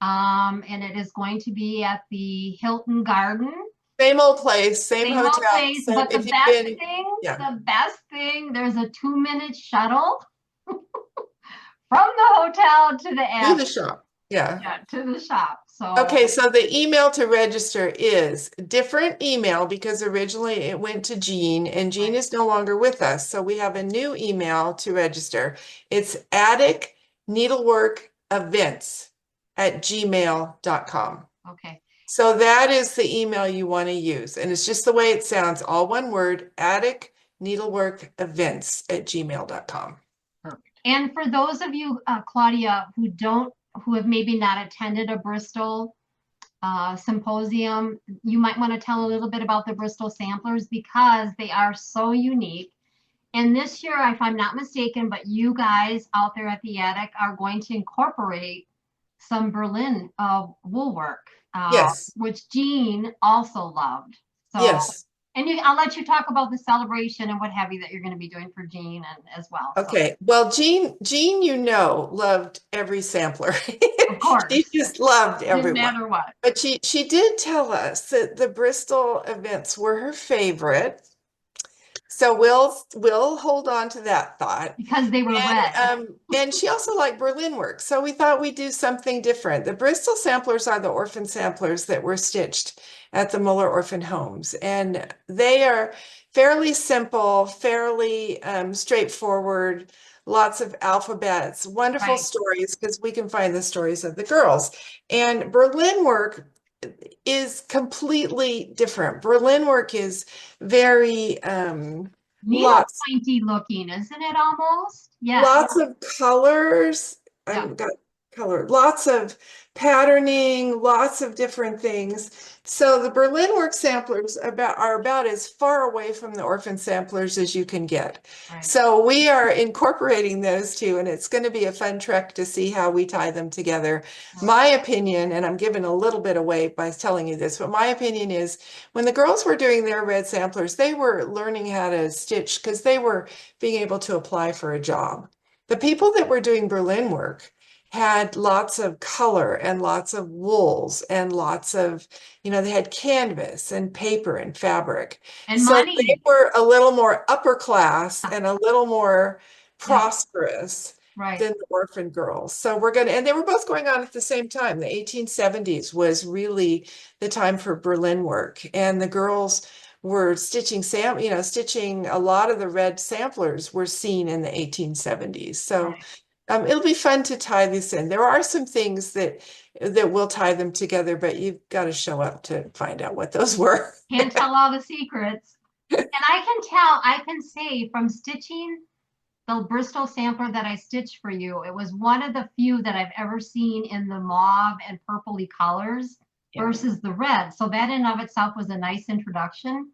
And it is going to be at the Hilton Garden. same old place, same Same old hotel, place, same. but If you've been, yeah, the best thing, there's a 2-minute shuttle from the hotel to the do the attic. shop. Yeah. Yeah, to the shop. So Okay, so the email to register is different email because originally it went to Jean, and Jean Right. is no longer with us. So we have a new email to register. It's Attic Needlework Events at gmail.com. okay. So that is the email you want to use. And it's just the way it sounds, all one word, Attic Needlework Events at gmail.com. And for those of you, Claudia, who have maybe not attended a Bristol symposium, you might want to tell a little bit about the Bristol samplers because they are so unique. And this year, if I'm not mistaken, but you guys out there at the attic are going to incorporate some Berlin wool work, Yes. which Jean also loved. So, Yes. and I'll let you talk about the celebration and what have you that you're going to be doing for Jean and as well. Okay. Well, Jean, loved every sampler. Of course. She just loved Didn't everyone. matter what. But she did tell us that the Bristol events were her favorite. So we'll hold on to that thought. Because they were red. And she also liked Berlin work. So we thought we'd do something different. The Bristol samplers are the orphan samplers that were stitched at the Muller Orphan Homes. And they are fairly simple, fairly straightforward, lots of alphabets, wonderful Right. stories, because we can find the stories of the girls. And Berlin work is completely different. Berlin work is very Needle lots pointy looking, isn't it almost? Yeah. lots of colors. Yeah. I've got color, lots of patterning, lots of different things. So the Berlin work samplers are about as far away from the orphan samplers as you can get. Right. So we are incorporating those two, and it's going to be a fun trek to see how we tie them together. My opinion, and I'm giving a little bit away by telling you this, but my opinion is when the girls were doing their red samplers, they were learning how to stitch because they were being able to apply for a job. The people that were doing Berlin work had lots of color and lots of wools and lots of, they had canvas and paper and fabric. And So money. they were a little more upper class and a little more prosperous Right. than the orphan girls. So and they were both going on at the same time. The 1870s was really the time for Berlin work, and the girls were stitching stitching a lot of the red samplers were seen in the 1870s. So it'll be fun to tie this in. There are some things that will tie them together, but you've got to show up to find out what those were. Can't tell all the secrets. And I can say from stitching the Bristol sampler that I stitched for you, it was one of the few that I've ever seen in the mauve and purpley colors versus the red. So that in of itself was a nice introduction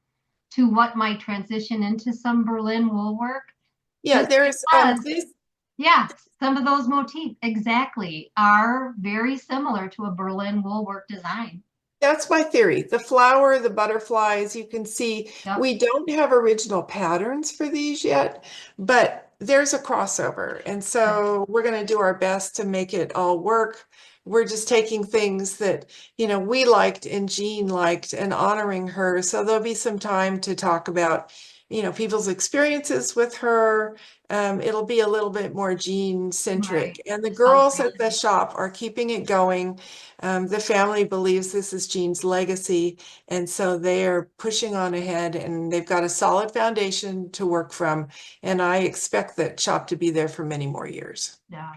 to what might transition into some Berlin wool work. Yeah, Just there's because, yeah, some of those motifs exactly are very similar to a Berlin wool work design. That's my theory. The flower, the butterflies, you can see Yep. we don't have original patterns for these yet, but there's a crossover. And so we're going to do our best to make it all work. We're just taking things that, we liked and Jean liked and honoring her. So there'll be some time to talk about, people's experiences with her. It'll be a little bit more Jean centric. Right. And the Sounds girls great. at the shop are keeping it going. The family believes this is Jean's legacy, and so they are pushing on ahead, and they've got a solid foundation to work from. And I expect that shop to be there for many more years. Yeah,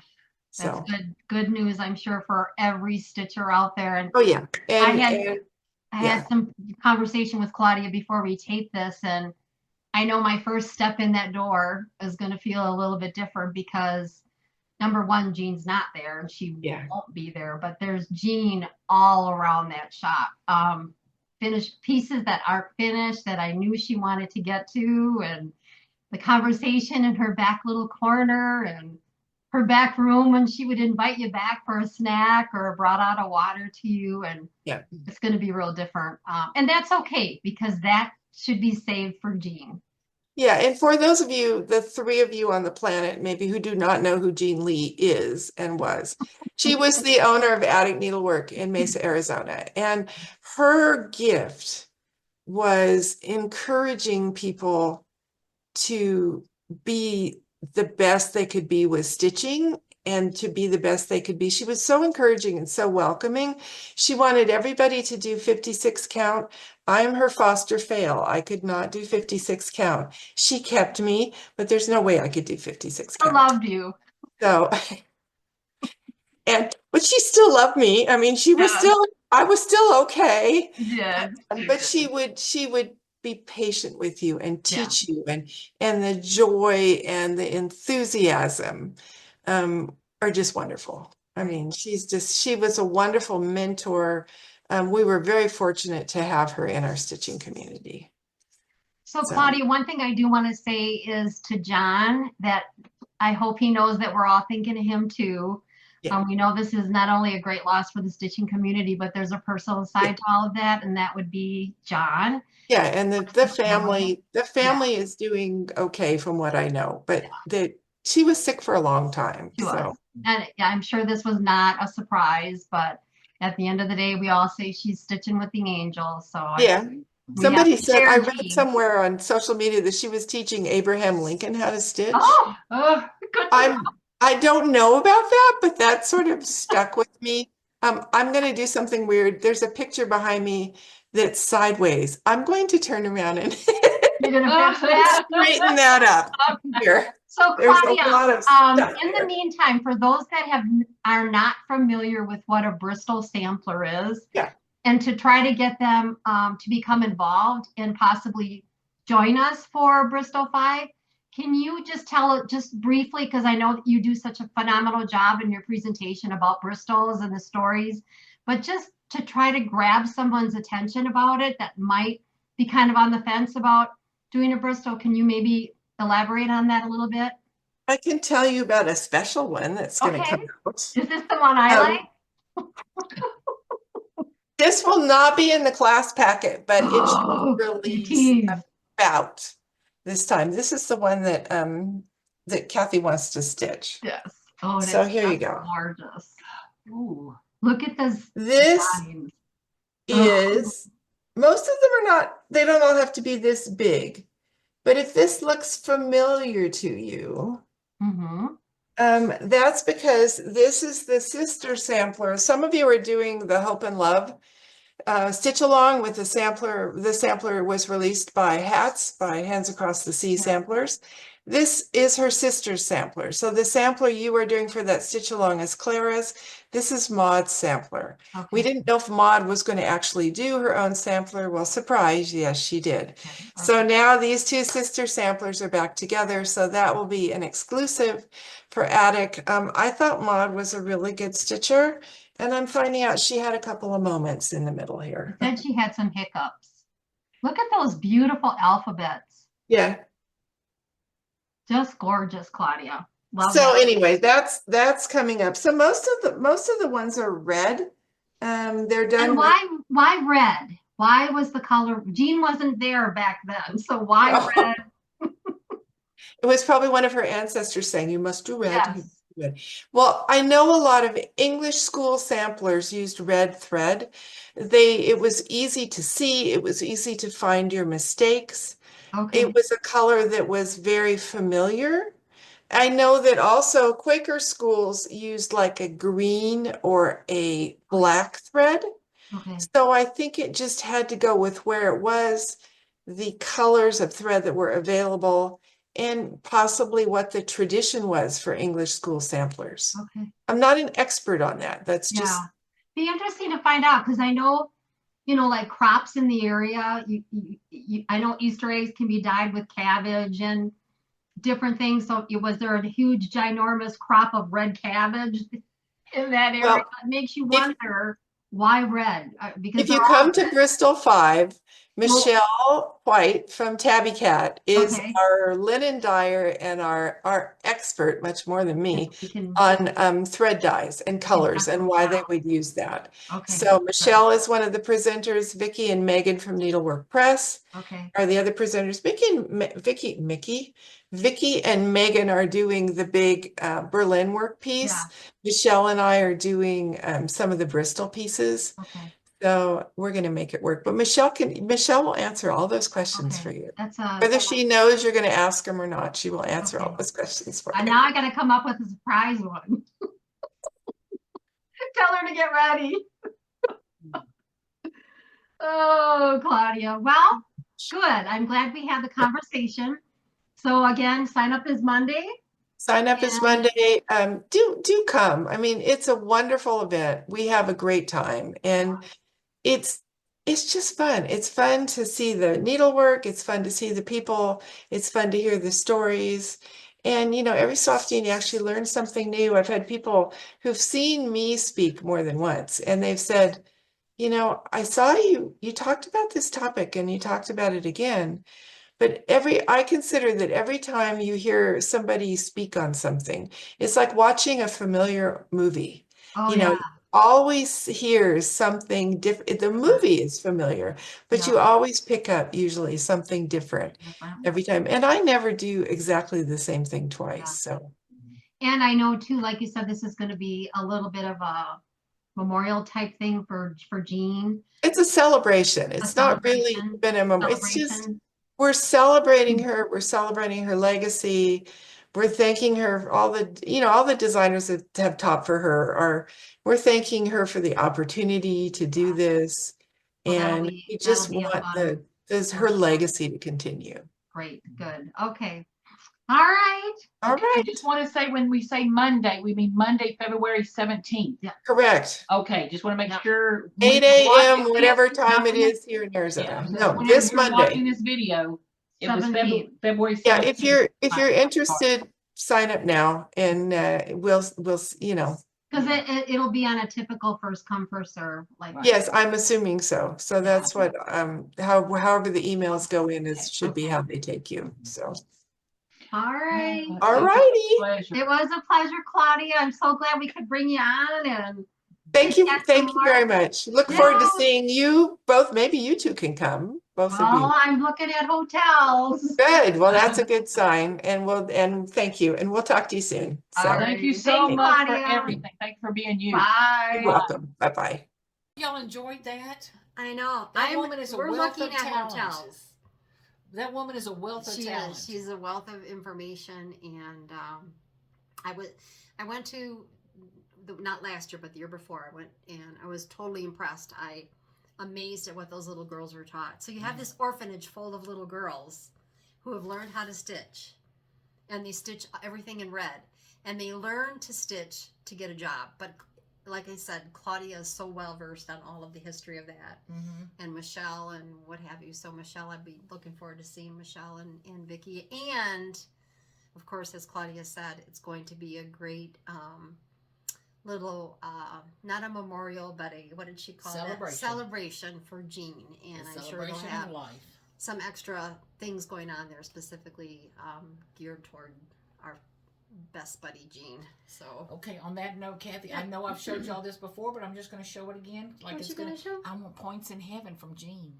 that's So, good news, I'm sure, for every stitcher out there. And oh yeah, I and had yeah, some conversation with Claudia before we taped this, and I know my first step in that door is going to feel a little bit different because number one, Jean's not there and she yeah, won't be there, but there's Jean all around that shop. Finished pieces that aren't finished that I knew she wanted to get to, and the conversation in her back little corner and her back room when she would invite you back for a snack or brought out a water to you. And yeah. it's going to be real different. And that's okay because that should be saved for Jean. Yeah, and for those of you, the three of you on the planet, maybe who do not know who Jean Lee is and was, she was the owner of Attic Needlework in Mesa, Arizona. And her gift was encouraging people to be the best they could be with stitching and to be the best they could be. She was so encouraging and so welcoming. She wanted everybody to do 56 count. I'm her foster fail. I could not do 56 count. She kept me, but there's no way I could do 56 I count. loved you. So, but she still loved me. I mean, I was still okay. Yeah. But she would be patient with you and Yeah. teach you, and the joy and the enthusiasm are just wonderful. I mean, she was a wonderful mentor. We were very fortunate to have her in our stitching community. So Claudia, one thing I do want to say is to John that I hope he knows that we're all thinking of him too. Yeah. We know this is not only a great loss for the stitching community, but there's a personal side to all of that, and that would be John. Yeah, and the family is doing okay from what I know, but she was sick for a long time. So. And I'm sure this was not a surprise, but at the end of the day, we all say she's stitching with the angels. So Yeah. Somebody said, I read somewhere on social media that she was teaching Abraham Lincoln how to stitch. Good. I don't know about that, but that sort of stuck with me. I'm going to do something weird. There's a picture behind me that's sideways. I'm going to turn around and You're gonna fix that? straighten that up here. So Claudia, a lot of in the meantime, for those that are not familiar with what a Bristol sampler is, yeah, and to try to get them to become involved and possibly join us for Bristol 5, can you just tell it just briefly, because I know that you do such a phenomenal job in your presentation about Bristols and the stories, but just to try to grab someone's attention about it that might be kind of on the fence about doing a Bristol, can you maybe elaborate on that a little bit? I can tell you about a special one that's going to come out. Is this the one I like? This will not be in the class packet, but it should release about this time. This is the one that that Kathy wants to stitch. Yes. Oh, so here you go. Gorgeous. Ooh, look at this. This is, most of them are not, they don't all have to be this big. But if this looks familiar to you, that's because this is the sister sampler. Some of you are doing the Hope and Love stitch along with the sampler. The sampler was released by Hats, by Hands Across the Sea Samplers. This is her sister's sampler. So the sampler you are doing for that stitch along is Clara's. This is Maud's sampler. Okay. We didn't know if Maud was going to actually do her own sampler. Well, surprise, yes, she did. Okay. So now these two sister samplers are back together. So that will be an exclusive for Attic. I thought Maud was a really good stitcher, and I'm finding out she had a couple of moments in the middle here. Said she had some hiccups. Look at those beautiful alphabets. Yeah. Just gorgeous, Claudia. Love so that. Anyway, that's coming up. So most of the ones are red. They're done. And why red? Why was the color? Jean wasn't there back then, so why No. red? It was probably one of her ancestors saying, "You must do red." Yes. Red. Well, I know a lot of English school samplers used red thread. It was easy to see. It was easy to find your mistakes. Okay. It was a color that was very familiar. I know that also Quaker schools used like a green or a black thread. Okay. So I think it just had to go with where it was, the colors of thread that were available, and possibly what the tradition was for English school samplers. Okay. I'm not an expert on that. That's just be interesting to find out, because I know, like crops in the area. I know Easter eggs can be dyed with cabbage and different things. So was there a huge, ginormous crop of red cabbage in that area? well, It makes you wonder why red? Because if you come to Bristol 5, Michelle White from Tabby Cat is Okay. our linen dyer and our expert, much more than me, we can, on thread dyes and colors and why they would use that. okay. So Michelle is one of the presenters. Vicky and Megan from Needlework Press Okay. are the other presenters. Vicky and Megan are doing the big Berlin work piece. Yeah. Michelle and I are doing some of the Bristol pieces. Okay. So we're going to make it work. But Michelle will answer all those questions Okay. for you. That's Whether she knows you're going to ask them or not, she will answer all those questions for you. now I got to come up with a surprise one. Tell her to get ready. Oh, Claudia. Well, good. I'm glad we had the conversation. So again, sign up is Monday. Sign up is Monday. Do come. I mean, it's a wonderful event. We have a great time, and it's just fun. It's fun to see the needlework. It's fun to see the people. It's fun to hear the stories. And every so often you actually learn something new. I've had people who've seen me speak more than once, and they've said, I saw you talked about this topic and you talked about it again. But I consider that every time you hear somebody speak on something, it's like watching a familiar movie. Oh, You always hear something different. The movie is familiar, but you always pick up usually something different every time. And I never do exactly the same thing twice. So. And I know too, like you said, this is going to be a little bit of a memorial type thing for Jean. It's a celebration. It's not really been a memorial. It's just we're celebrating her. We're celebrating her legacy. We're thanking her. All the designers that have taught for her we're thanking her for the opportunity to do this. And we just want her legacy to continue. Great. Good. Okay. All right. All right. I just want to say, when we say Monday, we mean Monday, February 17th. Yeah. Correct. Okay. Just want to make sure. 8 a.m., whatever time it is here in Arizona. Yeah. No, this you're Monday. watching this video, it was February 17th. Yeah, if you're interested, sign up now, and we'll because it'll be on a typical first come first serve. Yes, I'm assuming so. So that's what however the emails go in should be how they take you. So. All right. All righty. It was a pleasure, Claudia. I'm so glad we could bring you on, and thank you very much. Look forward to seeing you both. Maybe you two can come. Both of you. I'm looking at hotels. Good. Well, that's a good sign. And thank you. And we'll talk to you soon. So. Thank you so much for everything. Thank you for being you. Bye. You're welcome. Bye-bye. Y'all enjoyed that? I know. That woman is a we're wealth looking of at talent. hotels. That woman is a wealth of talent. She's a wealth of information, and I went to not last year, but the year before. I went and I was totally impressed. Amazed at what those little girls were taught. So you have this orphanage full of little girls who have learned how to stitch, and they stitch everything in red, and they learn to stitch to get a job. But like I said, Claudia is so well versed on all of the history of that, and Michelle and what have you. So Michelle, I'd be looking forward to seeing Michelle and Vicky, and of course, as Claudia said, it's going to be a great little not a memorial, but what did she call it? Celebration for Jean. And I'm sure they'll have some extra things going on there, specifically geared toward our best buddy Jean. So Okay, on that note, Kathy, I know I've showed y'all this before, but I'm just going to show it again. Like What it's you gonna show? I want points in heaven from Jean.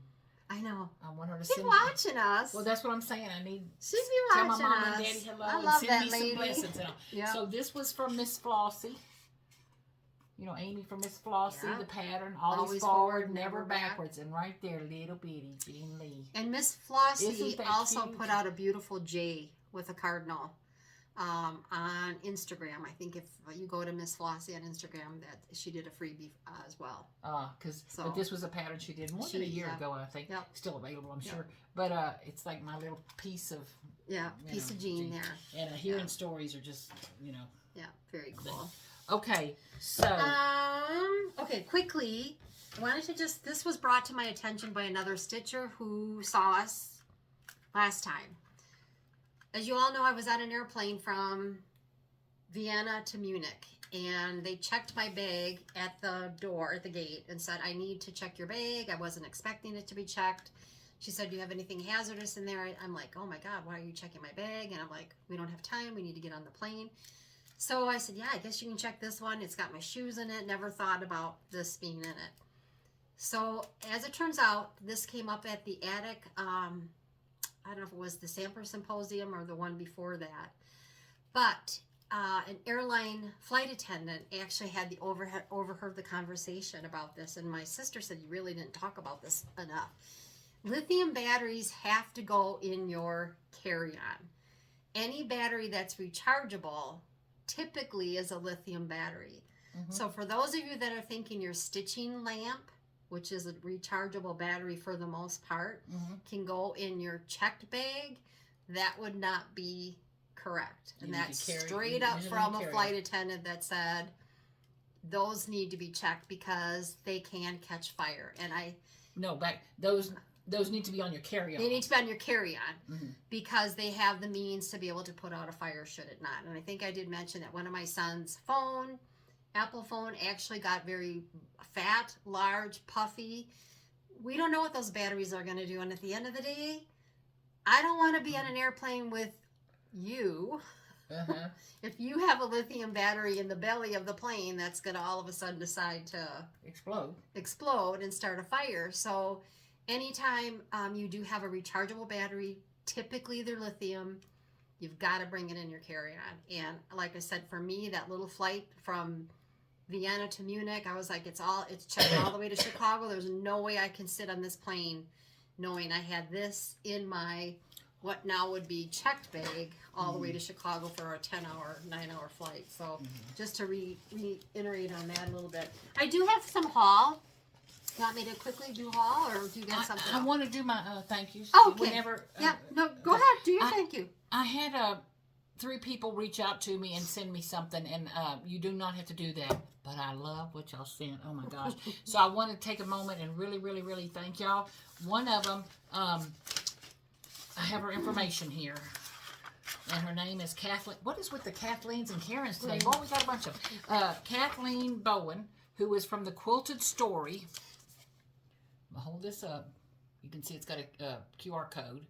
I know. I want her to She's send watching us. Well, that's what I'm saying. I need She's be tell my watching mom us. and daddy hello I and love send that me lady. some blessings. And all. Yeah. So this was from Miss Flossie. You know, Amy from Miss Flossie, Yeah. the pattern, always forward, never backwards. And right there, little bitty Jean Lee. And Miss Isn't Flossie that also cute? put out a beautiful J with a cardinal on Instagram. I think if you go to Miss Flossie on Instagram, that she did a freebie as well. But this was a pattern she did more than a year ago, I think. Yep. Still available, I'm Yep. sure. But it's like my little piece of Piece of Jean there. And hearing stories are just, Yeah, very cool. Okay, so Okay, quickly, I wanted to this was brought to my attention by another stitcher who saw us last time. As you all know, I was on an airplane from Vienna to Munich, and they checked my bag at the door, at the gate, and said, I need to check your bag. I wasn't expecting it to be checked. She said, do you have anything hazardous in there? I'm like, oh my God, why are you checking my bag? And I'm like, we don't have time. We need to get on the plane. So I said, yeah, I guess you can check this one. It's got my shoes in it. Never thought about this being in it. So as it turns out, this came up at the attic. I don't know if it was the Samper Symposium or the one before that. But an airline flight attendant actually had overheard the conversation about this. And my sister said, you really didn't talk about this enough. Lithium batteries have to go in your carry-on. Any battery that's rechargeable typically is a lithium battery. Mm-hmm. So for those of you that are thinking your stitching lamp, which is a rechargeable battery for the most part, can go in your checked bag, that would not be correct. And that's straight up from a flight attendant that said those need to be checked because they can catch fire. And those need to be on your carry-on. They need to be on your carry-on because they have the means to be able to put out a fire should it not. And I think I did mention that one of my son's Apple phone, actually got very fat, large, puffy. We don't know what those batteries are going to do. And at the end of the day, I don't want to be on an airplane with you. If you have a lithium battery in the belly of the plane, that's going to all of a sudden decide to explode and start a fire. So anytime you do have a rechargeable battery, typically they're lithium, you've got to bring it in your carry-on. And like I said, for me, that little flight from Vienna to Munich, I was like, it's checked all the way to Chicago. There's no way I can sit on this plane knowing I had this in my what now would be checked bag all the way to Chicago for a 10-hour, 9-hour flight. So just to reiterate on that a little bit. I do have some haul. You want me to quickly do haul, or do you got something I else? want to do my thank yous. Oh, okay. Whenever, no, go ahead. Do your thank you. I had 3 people reach out to me and send me something, and you do not have to do that, but I love what y'all sent. Oh my gosh. So I want to take a moment and really, really, really thank y'all. One of them, I have her information here, and her name is Kathleen. What is with the Kathleens and Karens today? Boy, we got a bunch of Kathleen Bowen, who is from the Quilted Story. I'll hold this up. You can see it's got a QR code.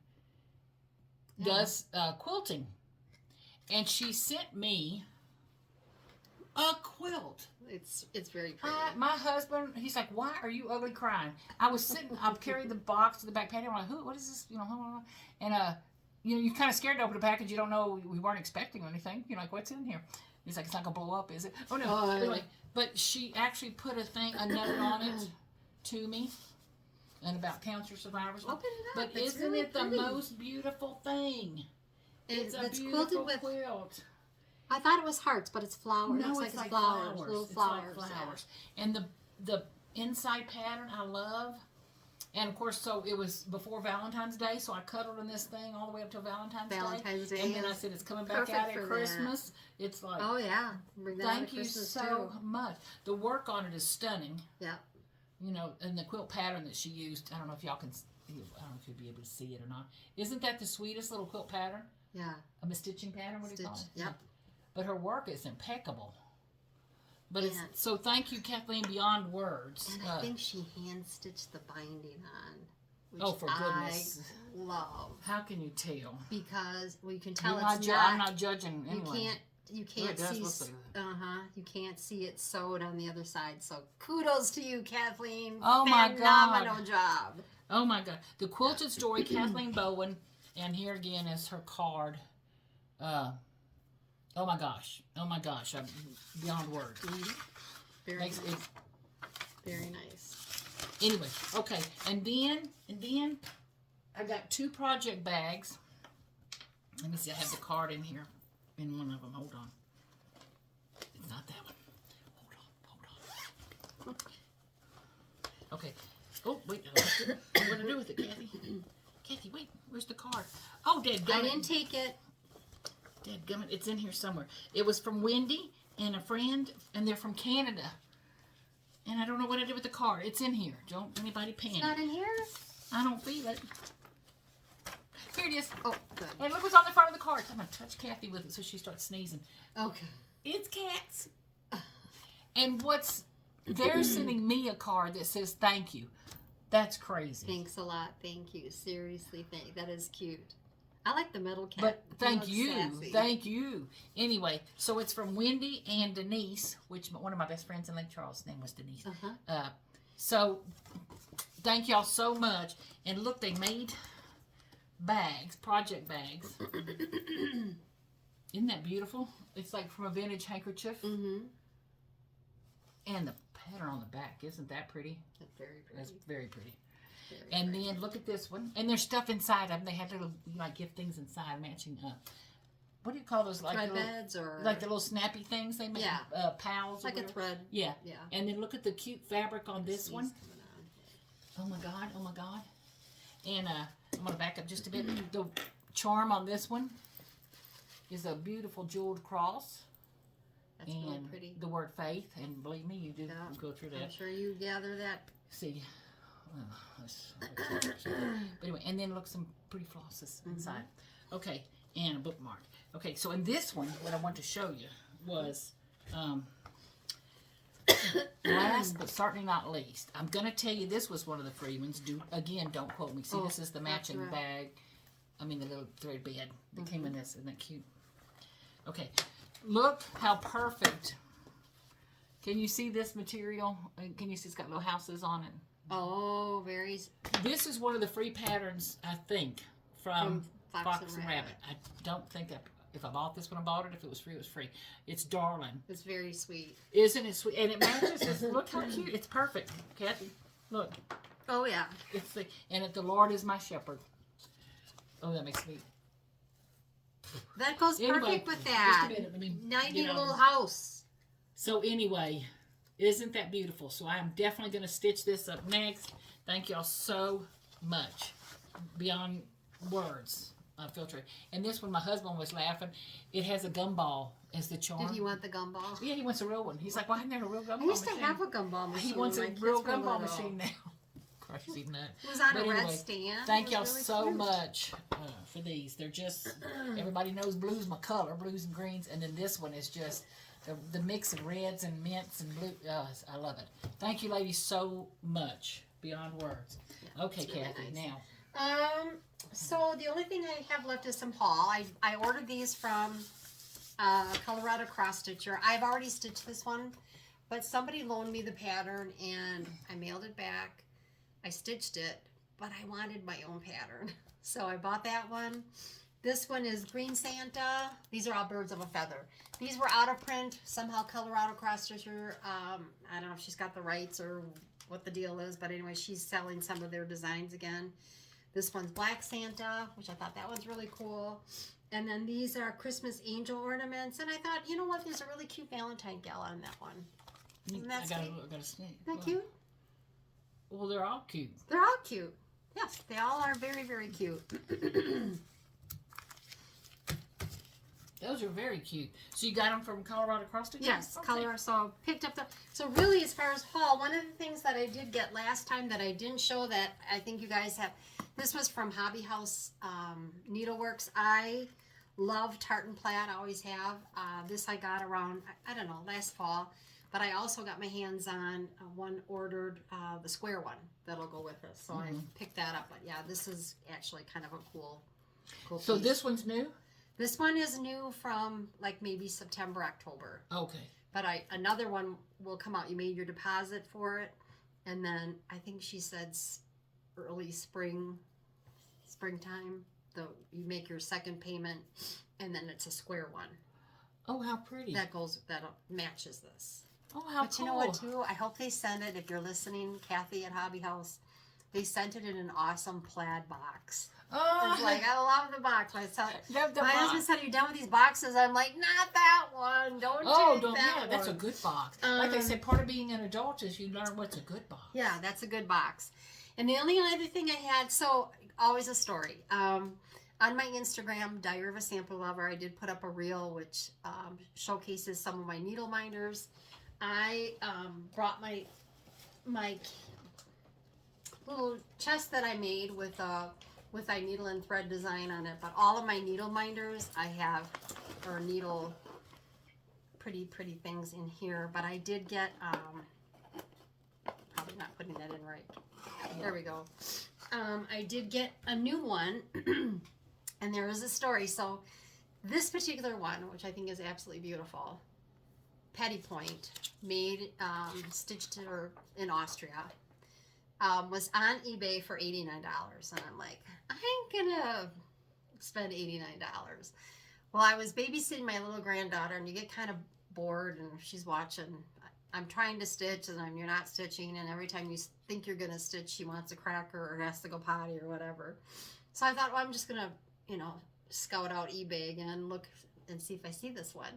Does quilting. And she sent me a quilt. It's very pretty. My husband, he's like, why are you ugly crying? I was sitting, I've carried the box to the back patio. I'm like, what is this? And you're kind of scared to open the package. You don't know, we weren't expecting anything. You're like, what's in here? He's like, it's not going to blow up, is it? Oh, no. Anyway, but she actually put a note on it to me. And about cancer survivors. Open it up. But isn't really it the pretty. most beautiful thing? It's a quilted beautiful with quilt. I thought it was hearts, but it's flowers. No, it's like flowers. Little It's flowers. like flowers. And the inside pattern I love. And of course, so it was before Valentine's Day, so I cuddled in this thing all the way up till Valentine's Day. And then I said, it's coming back out at Christmas. That. It's like, oh yeah, bring that thank you so much. The work on it is stunning. Yeah. And the quilt pattern that she used, I don't know if y'all can, I don't know if you'll be able to see it or not. Isn't that the sweetest little quilt pattern? Yeah. A stitching pattern, what do you call it? Yep. But her work is impeccable. But so thank you, Kathleen, beyond words. And I think she hand stitched the binding on. Which oh, for goodness! I love. How can you tell? Because you can tell I'm not judging. Anyway. you Oh, it can't does see. look like You can't see it sewed on the other side. So kudos to you, Kathleen. Oh, my God. Phenomenal job. Oh my God. The Quilted Story, Kathleen Bowen. And here again is her card. Oh my gosh. I'm beyond words. Very Makes nice. it, Very nice. anyway, okay. And then I got 2 project bags. Let me see, I have the card in here. In one of them. Hold on. It's not that one. Hold on. Okay. Oh, wait. What to do with it, Kathy? Kathy, wait. Where's the card? Oh, dadgummit. I didn't take it. Dadgummit. It's in here somewhere. It was from Wendy and a friend, and they're from Canada. And I don't know what I did with the card. It's in here. Don't anybody panic. It's not in here? I don't feel it. Here it is. Oh, good. And look what's on the front of the card. I'm going to touch Kathy with it so she starts sneezing. Okay. It's cats. And they're sending me a card that says thank you. That's crazy. Thanks a lot. Thank you. Seriously, that is cute. I like the metal cat. But He thank looks you. sassy. Thank you. Anyway, so it's from Wendy and Denise, which one of my best friends in Lake Charles' name was Denise. Uh-huh. So thank y'all so much. And look, they made bags, project bags. Isn't that beautiful? It's like from a vintage handkerchief. Mm-hmm. And the pattern on the back, isn't that pretty? That's very pretty. That's very pretty. Very And pretty. then look at this one. And there's stuff inside them. They had little, gift things inside matching what do you call those? Like thread little, beds or like the little snappy things they make? Yeah. Pals or like a whatever. thread. Yeah. Yeah. And then look at the cute fabric on this Sneeze one. coming on. Oh my God. Oh my God. And I'm going to back up just a bit. The charm on this one is a beautiful jeweled cross. That's and really pretty. the word faith. And believe me, you do Yeah. go through that. I'm sure you gather that. See, but anyway, and then look, some pretty flosses inside. Okay, and a bookmark. Okay, so in this one, what I want to show you was, last but certainly not least, I'm going to tell you this was one of the free ones. Don't quote me. See, this is the that's matching right. bag. I mean, the little thread bed that came in this. Isn't that cute? Okay, look how perfect. Can you see this material? Can you see it's got little houses on it? Oh, very. This is one of the free patterns, I think, from Fox and Rabbit. I don't think if I bought this when I bought it, if it was free, it was free. It's darling. It's very sweet. Isn't it sweet? And it matches. Look how cute. It's perfect. Kathy, look. Oh yeah. And the Lord is my shepherd. Oh, that makes me. That goes Anyway, perfect with that. Just a minute. Let me Now you get need a on little this. house. So anyway, isn't that beautiful? So I'm definitely going to stitch this up next. Thank y'all so much. Beyond words. Filter. And this one, my husband was laughing. It has a gumball as the charm. Did he want the gumball? Yeah, he wants a real one. He's like, well, I didn't have a real gumball I used machine. to have a gumball machine. He wants a when my kids real were gumball little. machine now. Crazy nut. It was on But a red anyway, stand. Thank It y'all was really so cute. much for these. They're just, everybody knows blue's my color, blues and greens. And then this one is just the mix of reds and mints and blue. I love it. Thank you, ladies, so much. Beyond words. Okay, it's really Kathy, nice. now. So the only thing I have left is some haul. I ordered these from Colorado Cross Stitcher. I've already stitched this one, but somebody loaned me the pattern and I mailed it back. I stitched it, but I wanted my own pattern. So I bought that one. This one is Green Santa. These are all birds of a feather. These were out of print. Somehow Colorado Cross Stitcher, I don't know if she's got the rights or what the deal is, but anyway, she's selling some of their designs again. This one's Black Santa, which I thought that one's really cool. And then these are Christmas angel ornaments. And I thought, you know what? There's a really cute Valentine gal on that one. Isn't that I sweet? got a snake. Isn't that cute? Well, they're all cute. They're all cute. Yes, they all are very, very cute. Those are very cute. So you got them from Colorado Cross Stitcher? Yes, Okay. Colorado. So picked up the. So really, as far as haul, one of the things that I did get last time that I didn't show that I think you guys have. This was from Hobby House Needleworks. I love tartan plaid. I always have. This I got around I don't know last fall, but I also got my hands on one ordered the square one that'll go with us. So I picked that up. But yeah, this is actually kind of a cool. So piece. this one's new? This one is new from like maybe September, October. Okay. But another one will come out. You made your deposit for it, and then I think she said early springtime. You make your second payment, and then it's a square one. Oh, how pretty. That matches this. Oh, how but cool. You know what, too? I hope they send it, if you're listening, Kathy at Hobby House, they sent it in an awesome plaid box. Oh, It's like, I love the box. My the husband said, "Are you done with these boxes?" I'm like, "Not that one. Don't take that one." That's a good box. Like I said, part of being an adult is you learn what's a good box. Yeah, that's a good box. And the only other thing I had, so always a story. On my Instagram, Diary of a Sample Lover, I did put up a reel which showcases some of my needle minders. I brought my little chest that I made with a needle and thread design on it, but all of my needle minders I have, or needle pretty things in here. But I did get probably not putting that in right. There we go. I did get a new one. And there is a story. So this particular one, which I think is absolutely beautiful, Petty Point, made, stitched in Austria, was on eBay for $89. And I'm like, I ain't gonna spend $89. Well, I was babysitting my little granddaughter, and you get kind of bored, and she's watching. I'm trying to stitch, and you're not stitching, and every time you think you're gonna stitch, she wants a cracker or has to go potty or whatever. So I thought, well, I'm just gonna scout out eBay again, look and see if I see this one.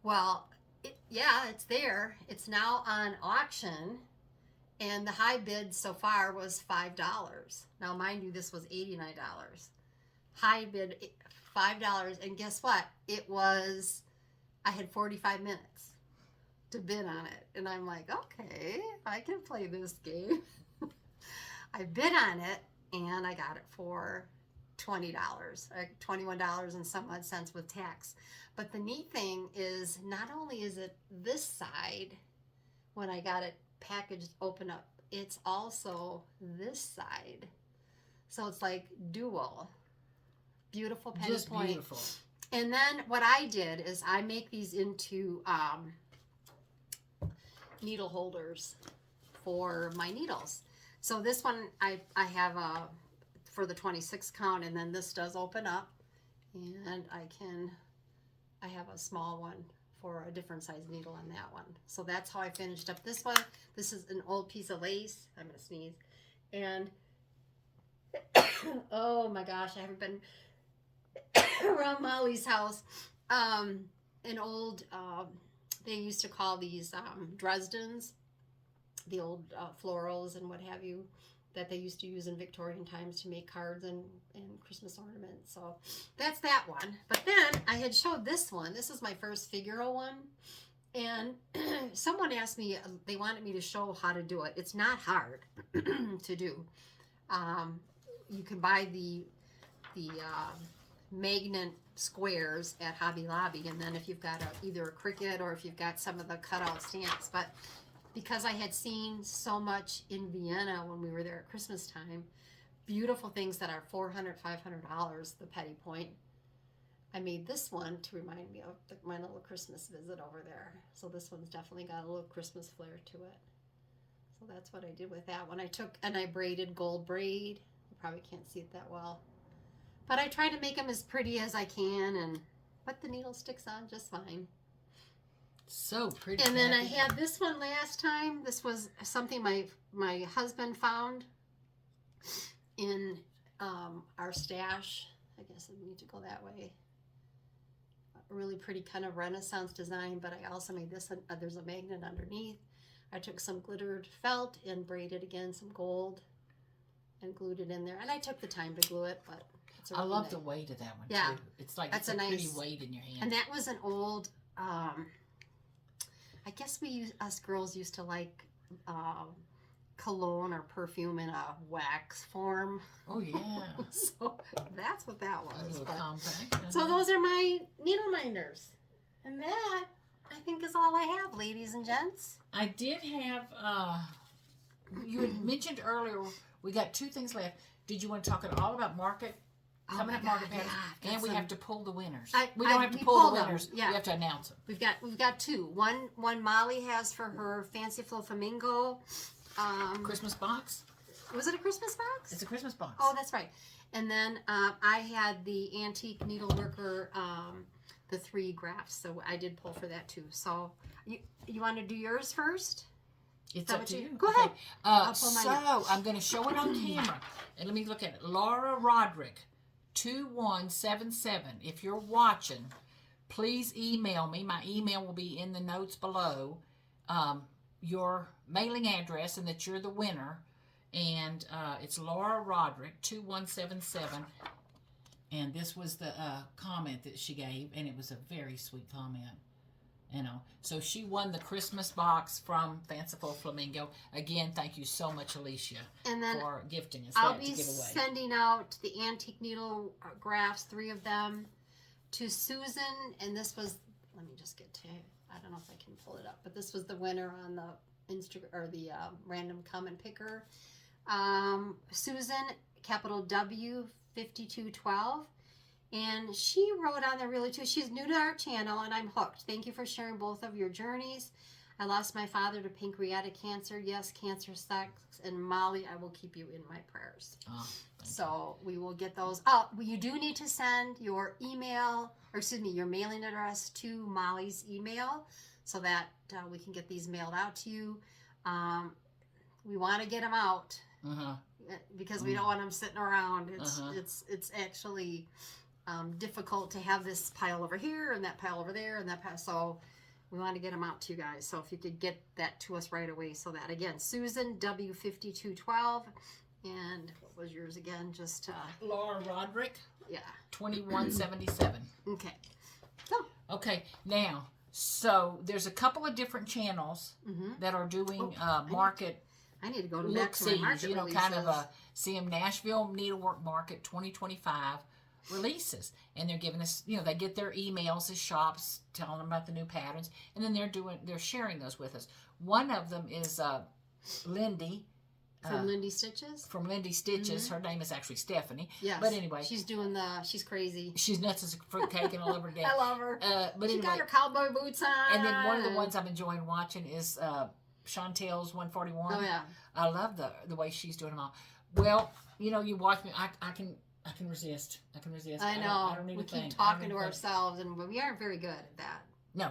Well, it's there. It's now on auction, and the high bid so far was $5. Now, mind you, this was $89. High bid $5, and guess what? I had 45 minutes to bid on it, and I'm like, okay, I can play this game. I bid on it, and I got it for $20, $21 and some odd cents with tax. But the neat thing is, not only is it this side, when I got it packaged, open up, it's also this side. So it's like dual. Beautiful Petty Just Point. beautiful. And then what I did is I make these into needle holders for my needles. So this one I have for the 26 count, and then this does open up, and I have a small one for a different size needle on that one. So that's how I finished up this one. This is an old piece of lace. I'm gonna sneeze. And oh my gosh, I haven't been around Molly's house. An old, they used to call these Dresdens, the old florals and what have you, that they used to use in Victorian times to make cards and Christmas ornaments. So that's that one. But then I had showed this one. This is my first Figaro one. And someone asked me, they wanted me to show how to do it. It's not hard to do. You can buy the magnet squares at Hobby Lobby, and then if you've got either a Cricut or if you've got some of the cutout stamps. But because I had seen so much in Vienna when we were there at Christmas time, beautiful things that are $400, $500, the Petty Point, I made this one to remind me of my little Christmas visit over there. So this one's definitely got a little Christmas flair to it. So that's what I did with that one. I took and I braided gold braid. You probably can't see it that well, but I try to make them as pretty as I can, but the needle sticks on just fine. So pretty. And then I had this one last time. This was something my husband found in our stash. I guess I need to go that way. A really pretty kind of Renaissance design, but I also made this. There's a magnet underneath. I took some glittered felt and braided again some gold and glued it in there. And I took the time to glue it, but it's I love the weight of that one yeah, too. It's like that's it's a pretty nice weight in your hand. And that was an old. I guess us girls used to like cologne or perfume in a wax form. Oh yeah. So that's what that was. Compact. So those are my needle minders. And that, I think, is all I have, ladies and gents. I did have, you had mentioned earlier, we got two things left. Did you want to talk at all about market? coming up my market God, patterns, yeah, and we some- have to pull the winners. we don't have to we pull the pulled them, winners. yeah. We have to announce them. We've got two. One Molly has for her Fanciful Flamingo. Christmas box. Was it a Christmas box? It's a Christmas box. Oh, that's right. And then I had the Antique Needleworker, the 3 graphs. So I did pull for that too. So you want to do yours first? It's up to you. Go ahead. I'll pull mine So I'm going to show it on camera, and let me look at it. Laura Roderick, 2177. If you're watching, please email me. My email will be in the notes below. Your mailing address and that you're the winner. And it's Laura Roderick, 2177. And this was the comment that she gave, and it was a very sweet comment. You know, so she won the Christmas box from Fanciful Flamingo. Again, thank you so much, Alicia, And then for gifting us I'll that be to give away. sending out the Antique Needle graphs, 3 of them, to Susan. And this was, let me just get to, I don't know if I can pull it up, but this was the winner on the Instagram or the random comment picker. Susan, capital W, 5212. And she wrote on there really too. She's new to our channel and I'm hooked. Thank you for sharing both of your journeys. I lost my father to pancreatic cancer. Yes, cancer sucks. And Molly, I will keep you in my prayers. Oh, So we will get those up. You do need to send your email, or excuse me, your mailing address to Molly's email so that we can get these mailed out to you. We want to get them out because we don't want them sitting around. It's actually difficult to have this pile over here and that pile over there and that pile. So we want to get them out to you guys. So if you could get that to us right away. So that again, Susan W5212, and what was yours again? Just Laura Roderick, yeah, 2177. Okay. So Okay, now, so there's a couple of different channels that are doing market I need to go to back to my look-sees, market you know, releases. kind of see them Nashville Needlework Market 2025 releases, and they're giving us, you know, they get their emails as shops telling them about the new patterns, and then they're sharing those with us. One of them is Lindy From Lindy Stitches? from Lindy Stitches. Her name is actually Stephanie. Yes. But anyway, She's doing she's crazy. she's nuts as a fruitcake, and I love her to death. I love her. But She anyway, got her cowboy boots on. and then one of the ones I'm enjoying watching is Chantel's 141. Oh, yeah. I love the way she's doing them all. Well, you know, you watch me. I can resist. I can resist. I know. I don't need we a thing. keep talking to ourselves, and we aren't very good at that. No.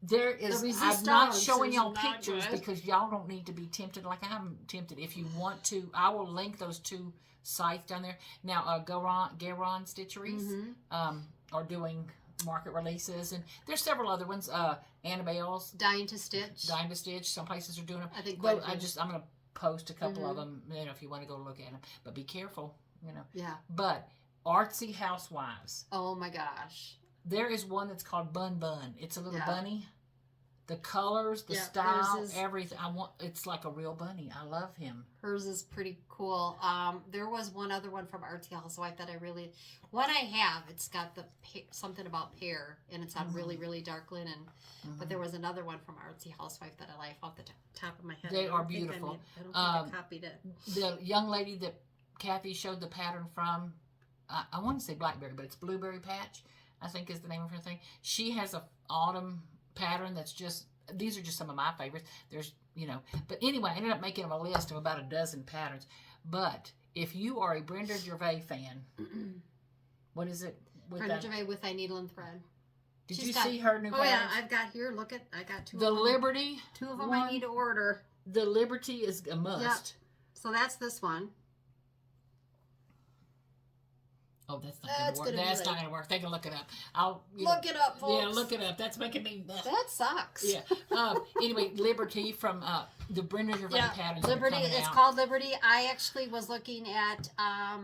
There is. The I'm not resistance showing is y'all not pictures good. because y'all don't need to be tempted like I'm tempted. If you want to, I will link those 2 sites down there. Now, Garon Stitcheries are doing market releases, and there's several other ones. Annabelle's Dying to Stitch. Dying to Stitch. Some places are doing them. I think Well, quite a few. I'm gonna post a couple of them. You know, if you want to go look at them, but be careful. You know. Yeah. But Artsy Housewives. Oh my gosh. There is one that's called Bun Bun. It's a little Yeah. bunny. The colors, the Yeah, style, hers is- everything. It's like a real bunny. I love him. Hers is pretty cool. There was one other one from Artsy Housewife that I really, one I have, it's got the something about pear, and it's on really, really dark linen. But there was another one from Artsy Housewife that I like off the top of my head. They I don't are think beautiful. I don't think I copied it. The young lady that Kathy showed the pattern from, I want to say Blackberry, but it's Blueberry Patch, I think is the name of her thing. She has a autumn pattern that's just, these are just some of my favorites. There's, you know, but anyway, I ended up making them a list of about a dozen patterns. But if you are a Brenda Gervais fan, what is it? Brenda Gervais with I Needle and Thread. Did She's you got- see her new Oh yeah, patterns? I've got here. Look at, I got 2 The of them. Liberty. 2 of them one. I need to order. The Liberty is a must. So that's this one. Oh, that's not That's going to work. gonna be That's like- not going to work. They're going to look it up. I'll Look it up, folks. Yeah, look it up. That's making me. That sucks. Yeah. Anyway, Liberty from the Brenda Gervais patterns. that are Liberty. coming It's out. called Liberty. I actually was looking at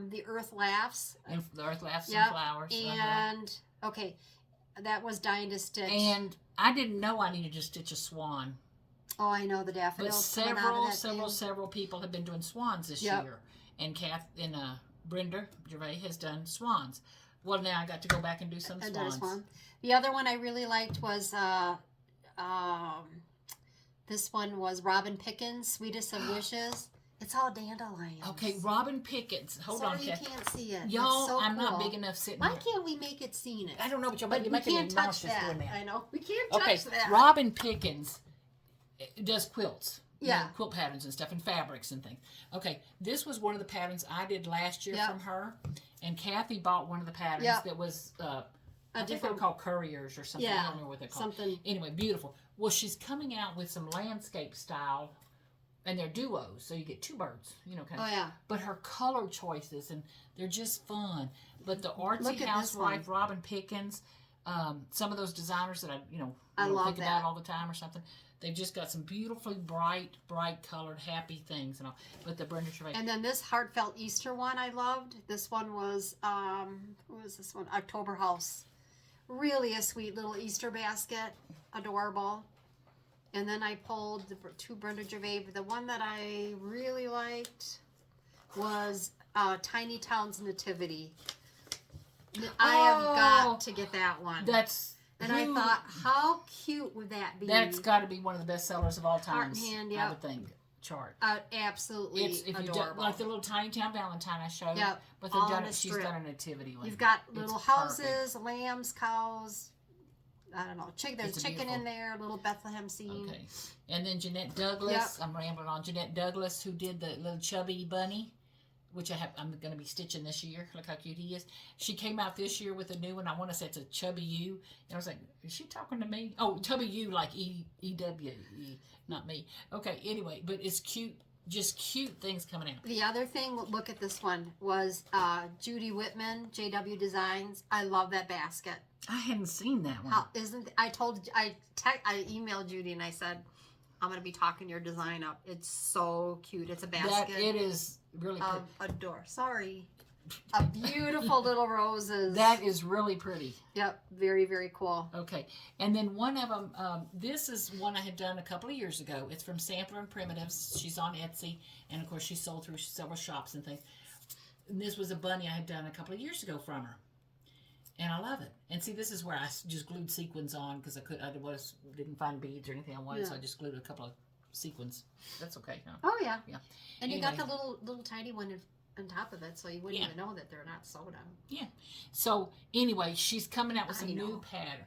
the Earth Laughs. And the Earth Laughs Yep, and Flowers. And okay, that was Dying to Stitch. And I didn't know I needed to stitch a swan. oh, I know the But daffodils. coming out of that several people have been doing swans this Yep. year. And Brenda Gervais has done swans. Well, now I got to go back and do some I did a swans. swan. The other one I really liked was this one was Robin Pickens, Sweetest of Wishes. It's all dandelions. Okay, Robin Pickens. Hold on, Sorry, you Kathy. can't see it. Y'all, It's so I'm not cool. big enough sitting Why here. can't we make it scenic? I don't know, but you're we making me can't touch nauseous that. doing that. I know. We can't Okay, touch that. Robin Pickens does quilts. Yeah. Quilt patterns and stuff and fabrics and things. Okay, this was one of the patterns I did last year Yep. from her. And Kathy bought one of the patterns Yep. that was, I think they were different- called couriers or something. I Yeah, don't remember what they're called. something. Anyway, beautiful. Well, she's coming out with some landscape style, and they're duos, so you get two birds, kind Oh, of. yeah. But her color choices, and they're just fun. But the Look artsy at this housewife, Robin Pickens, some of those designers that I love think that. about all the time or something. They've just got some beautifully bright colored, happy things and all. But the Brenda Trevay. And then this heartfelt Easter one I loved. This one was what was this one? October House. Really a sweet little Easter basket, adorable. And then I pulled the two Brenda Gervais. The one that I really liked was Tiny Town's Nativity. I have got to get that one. And I thought, how cute would that be? That's got to be one of the best sellers of all Heart times. and hand, I yep. would think. Chart. Absolutely It's if you adorable. like the little Tiny Town Valentine I showed. Yep, But they've all done in it. a She's strip. done a nativity one. You've got It's little perfect. houses, lambs, cows. I don't know. There's It's chicken beautiful. in there. Little Bethlehem scene. Okay. And then Jeanette Douglas. I'm rambling on. Jeanette Douglas, who did the little chubby bunny, which I'm going to be stitching this year. Look how cute he is. She came out this year with a new one. I want to say it's a Chubby U. And I was like, is she talking to me? Oh, Chubby U, like E-W, not me. Okay, anyway, but it's cute. Just cute things coming out. The other thing, look at this one, was Judy Whitman, JW Designs. I love that basket. I hadn't seen that one. I emailed Judy and I said, I'm going to be talking your design up. It's so cute. It's a basket. It is really pretty. Adore. Sorry. A beautiful little roses. That is really pretty. Yep. Very, very cool. Okay. And then one of them, this is one I had done a couple of years ago. It's from Sampler and Primitives. She's on Etsy. And, of course, she sold through several shops and things. And this was a bunny I had done a couple of years ago from her. And I love it. And see, this is where I just glued sequins on because I didn't find beads or anything I wanted, so I just glued a couple of sequins. That's okay. Huh? Oh, yeah. Yeah. And you got Anyway. the little tiny one on top of it, so you wouldn't even know that they're not sewed on. Yeah. So anyway, she's coming out with some I know. new pattern.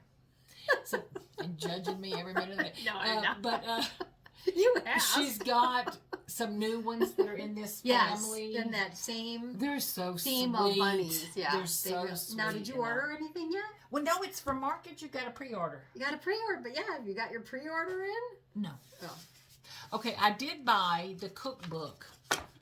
So, and judging me every minute of it. No, I'm not. But You have. she's got some new ones that are in this family. in that same They're so theme sweet. of bunnies. Yeah, They're so sweet. Now, did you and all. order anything yet? Well, no, it's for market. You got to pre-order. You got a pre-order, but have you got your pre-order in? No. Oh. Okay, I did buy the cookbook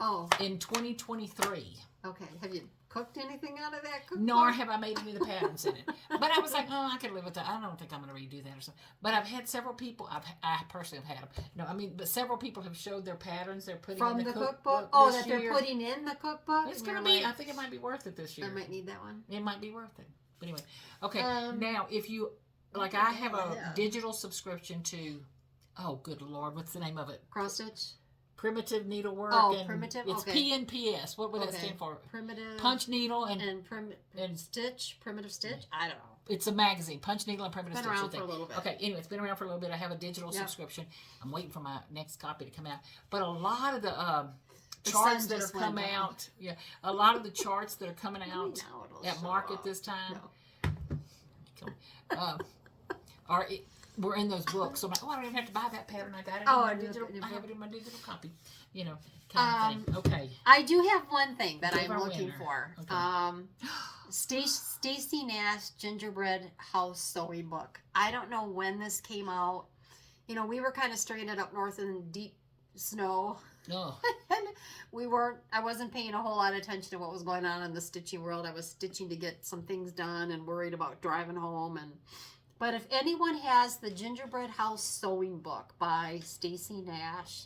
Oh, in 2023. okay. Have you cooked anything out of that cookbook? Nor have I made any of the patterns in it. But I was like, I could live with that. I don't think I'm going to redo that or something. But I've had several people, I personally have had them. No, I mean, but several people have showed their patterns they're putting From in the cookbook? cookbook Oh, this that they're year. putting in the cookbook? It's And going to you're be, like, I think it might be worth it this year. I might need that one. It might be worth it. But anyway, okay. Um, Now, if you, like I have a yeah. digital subscription to, oh, good Lord, what's the name of it? Cross stitch? Primitive Needlework. Oh, and Primitive? It's Okay. PNPS. What would that Okay. stand for? Primitive. Punch Needle and and stitch? Primitive stitch? I don't know. it's a magazine. Punch Needle and Primitive Been Stitch. I around for think. a little bit. Okay, anyway, it's been around for a little bit. I have a digital Yep. subscription. I'm waiting for my next copy to come out. But a lot of the The charts sun that are just went coming down. out, a lot of the charts that are coming out Now it'll at show market up. this time No. we're in those books. So I'm like, I don't even have to buy that pattern. I got it Oh, in I my do. digital. I have it in my digital copy. Kind of thing. Okay. I do have one thing that Give I'm our looking winner. for. Okay. Stacy Nash Gingerbread House Sewing Book. I don't know when this came out. We were kind of stranded up north in deep snow. Oh, And I wasn't paying a whole lot of attention to what was going on in the stitching world. I was stitching to get some things done and worried about driving home. But if anyone has the Gingerbread House Sewing Book by Stacy Nash,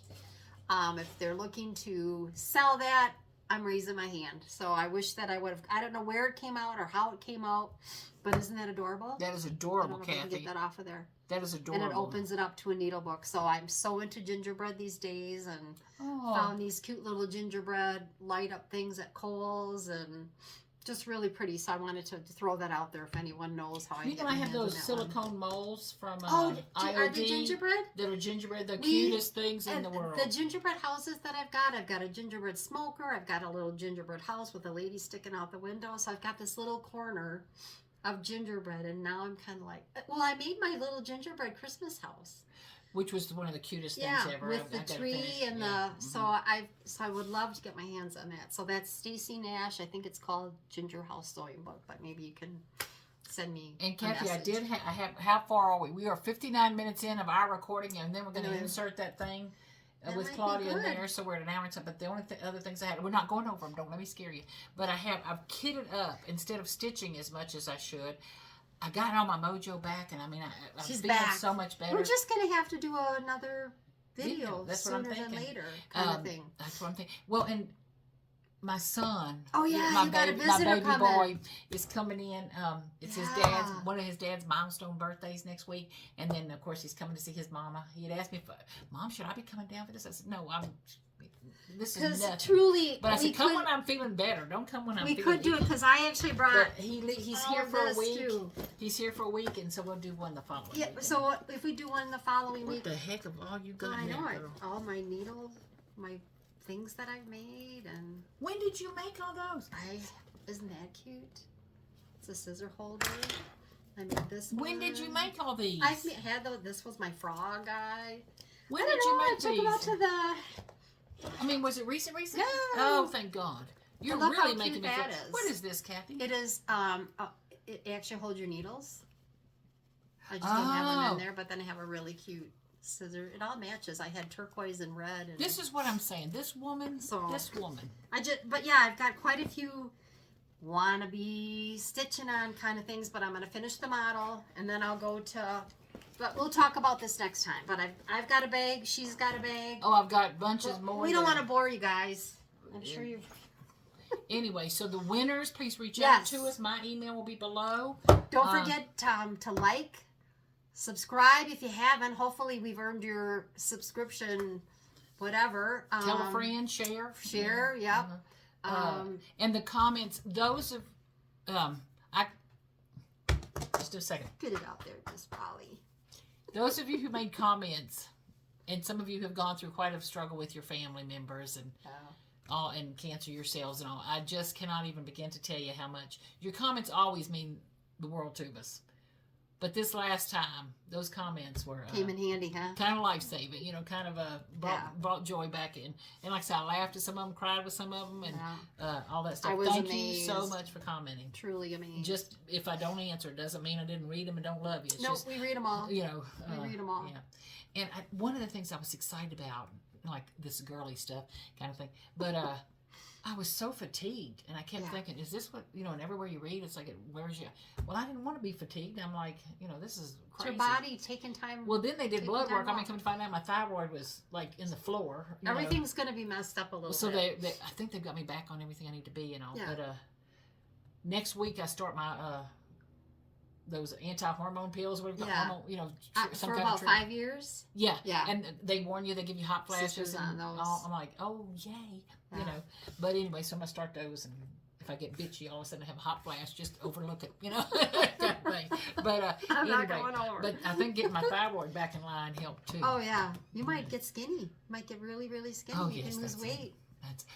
if they're looking to sell that, I'm raising my hand. So I wish that I would have. I don't know where it came out or how it came out, but isn't that adorable? that is I adorable, don't know if I can Kathy. get that off of there. That is adorable. And it opens it up to a needle book. So I'm so into gingerbread these days and Oh. found these cute little gingerbread light up things at Kohl's and just really pretty. So I wanted to throw that out there if anyone knows how I You get know, I my have hands on those that silicone molds from one. IOD. Are they gingerbread? That are gingerbread, the cutest things in And the world. the gingerbread houses that I've got a gingerbread smoker. I've got a little gingerbread house with a lady sticking out the window. So I've got this little corner of gingerbread, and now I'm kind of like, well, I made my little gingerbread Christmas house. Which was one of the cutest things ever. With the gotta tree finish. and so I would love to get my hands on that. So that's Stacy Nash. I think it's called Ginger House Sewing Book, but maybe you can send me. And Kathy, a message. I have. How far are we? We are 59 minutes in of our recording, and then we're going to insert that thing That with might be Claudia in good. there. So we're at an hour and something. But the only other things I had, we're not going over them. Don't let me scare you. But I've kitted up instead of stitching as much as I should. I got all my mojo back, and I mean, I'm She's feeling back. so much better. We're just gonna have to do another video That's what I'm sooner than thinking. later, kind of thing. That's what I'm thinking. Well, and my son, Oh yeah, my you got a baby, visitor my baby coming. boy is coming in. It's his dad's, one of his dad's milestone birthdays next week, and then of course he's coming to see his mama. He had asked me, Mom, should I be coming down for this? I said, No, this is Because nothing. truly, But I we said, come could, when I'm feeling better. Don't come when I'm we feeling could do it because I actually brought. But he's all here of for a this, week. too. He's here for a week, and so we'll do one the following Yeah. week. So if we do one the following What week, the heck of all you got I there, know it. girl? All my needles, my things that I've made, and When did you make all those? isn't that cute? It's a scissor holder. I made this. When did you make all these? I had those. This was my frog guy. When I did don't you know, make I took them out these? to the. I mean, was it recent? No. Oh, thank God. You're Look how really making cute me feel. that is. What is this, Kathy? It is. It actually holds your needles. I just don't have them Oh. in there, but then I have a really cute scissor. It all matches. I had turquoise and red. And This is what I'm saying. This woman. But yeah, I've got quite a few wannabe stitching on kind of things, but I'm going to finish the model and then I'll go to, but we'll talk about this next time. But I've got a bag. She's got a bag. Oh, I've got bunches more. We don't want to bore you guys. I'm sure you. Anyway, so the winners, please reach Yes. out to us. My email will be below. Don't forget to like, subscribe if you haven't. Hopefully we've earned your subscription, whatever. Tell a friend, share. Share, yep. And the comments, those of, just a second. Get it out there, Miss Polly. Those of you who made comments, and some of you have gone through quite a struggle with your family members and all, and cancer yourselves and all. I just cannot even begin to tell you how much your comments always mean the world to us. But this last time, those comments were Came in handy, huh? kind of life-saving, kind of brought joy back in. And like I said, I laughed at some of them, cried with some of them, and all that stuff. I was Thank you so amazed. much for commenting. Truly amazing. Just if I don't answer, it doesn't mean I didn't read them and don't love you. It's No, just, we read them all. we read them all. Yeah. And one of the things I was excited about, like this girly stuff kind of thing, but I was so fatigued, and I kept thinking, is this what, and everywhere you read, it's like it wears you. Well, I didn't want to be fatigued. I'm like, this is crazy. It's your body taking time. Well, then they did blood work. time I mean, come to find out, my thyroid was like in the floor. Everything's going to be messed up a little So bit. I think they've got me back on everything I need to be and all. Yeah. But next week I start my those anti-hormone pills. What have you got? Yeah. Hormone, some For kind about of treatment. 5 years. Yeah. Yeah. And they warn you, they give you hot flashes Sisters and on those. all. I'm like, oh yay, Yeah. But anyway, so I'm gonna start those, and if I get bitchy, all of a sudden I have a hot flash, just overlook it, kind of thing. But I'm not anyway, going over. but I think getting my thyroid back in line helped too. Oh yeah, you might get skinny. You might get really, really skinny. Oh, You yes, can lose that's it. weight.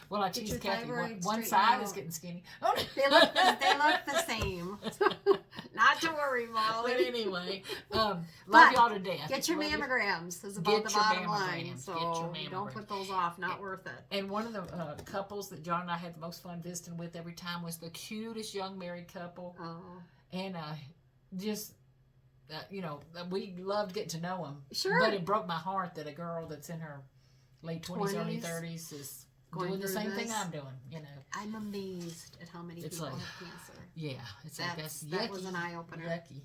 Well, I Get tease your Kathy. thyroid One straightened side is out. getting skinny. Oh, no. They look the same. Not to worry, Molly. But anyway, love But y'all to death. Get your Love you. mammograms is about Get the your bottom line. mammograms. So Get your don't mammograms. put those off. Not worth it. And one of the couples that John and I had the most fun visiting with every time was the cutest young married couple. Oh, And just, we loved getting to know them. sure. But it broke my heart that a girl that's in her late 20s, early 20s, 30s is going doing the through same thing this. I'm doing, I'm amazed at how many It's people like- have cancer. Yeah, it's like that's That yucky. was an eye opener. Yucky,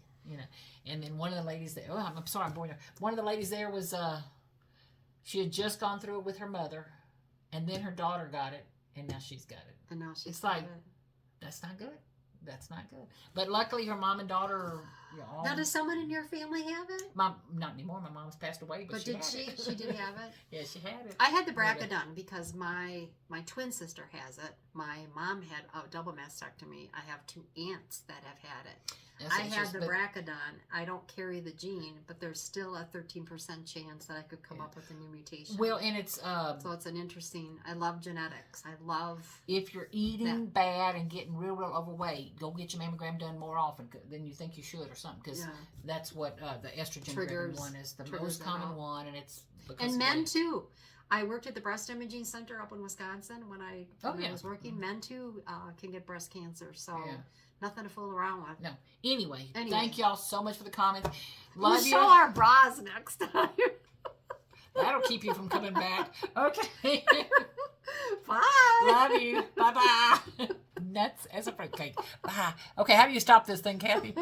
And then one of the ladies there, I'm sorry, I'm boring you. One of the ladies there was, she had just gone through it with her mother, and then her daughter got it, and now she's got it. And now she's It's like- got it. That's not good. that's not good. But luckily, her mom and daughter are all. Now, does someone in your family have it? Not anymore. My mom's passed away, but she did had it. she did have it? Yeah, she had it. I had the BRCA done because my twin sister has it. My mom had a double mastectomy. I have 2 aunts that have had it. Yes, I had the BRCA done. I don't carry the gene, but there's still a 13% chance that I could come up with a new mutation. Well, and it's so it's an interesting. I love genetics. I love. If you're eating bad and getting real overweight, go get your mammogram done more often than you think you should, or something, because that's what the estrogen-driven one is the most common one, and it's because and men too. I worked at the breast imaging center up in Wisconsin when I was working. Men too can get breast cancer, so nothing to fool around with. No. Anyway, thank y'all so much for the comments. We'll show our bras next time. That'll keep you from coming back. Okay. Bye. Love you. Bye-bye. Nuts as a fruitcake. Bye. Okay, how do you stop this thing, Kathy?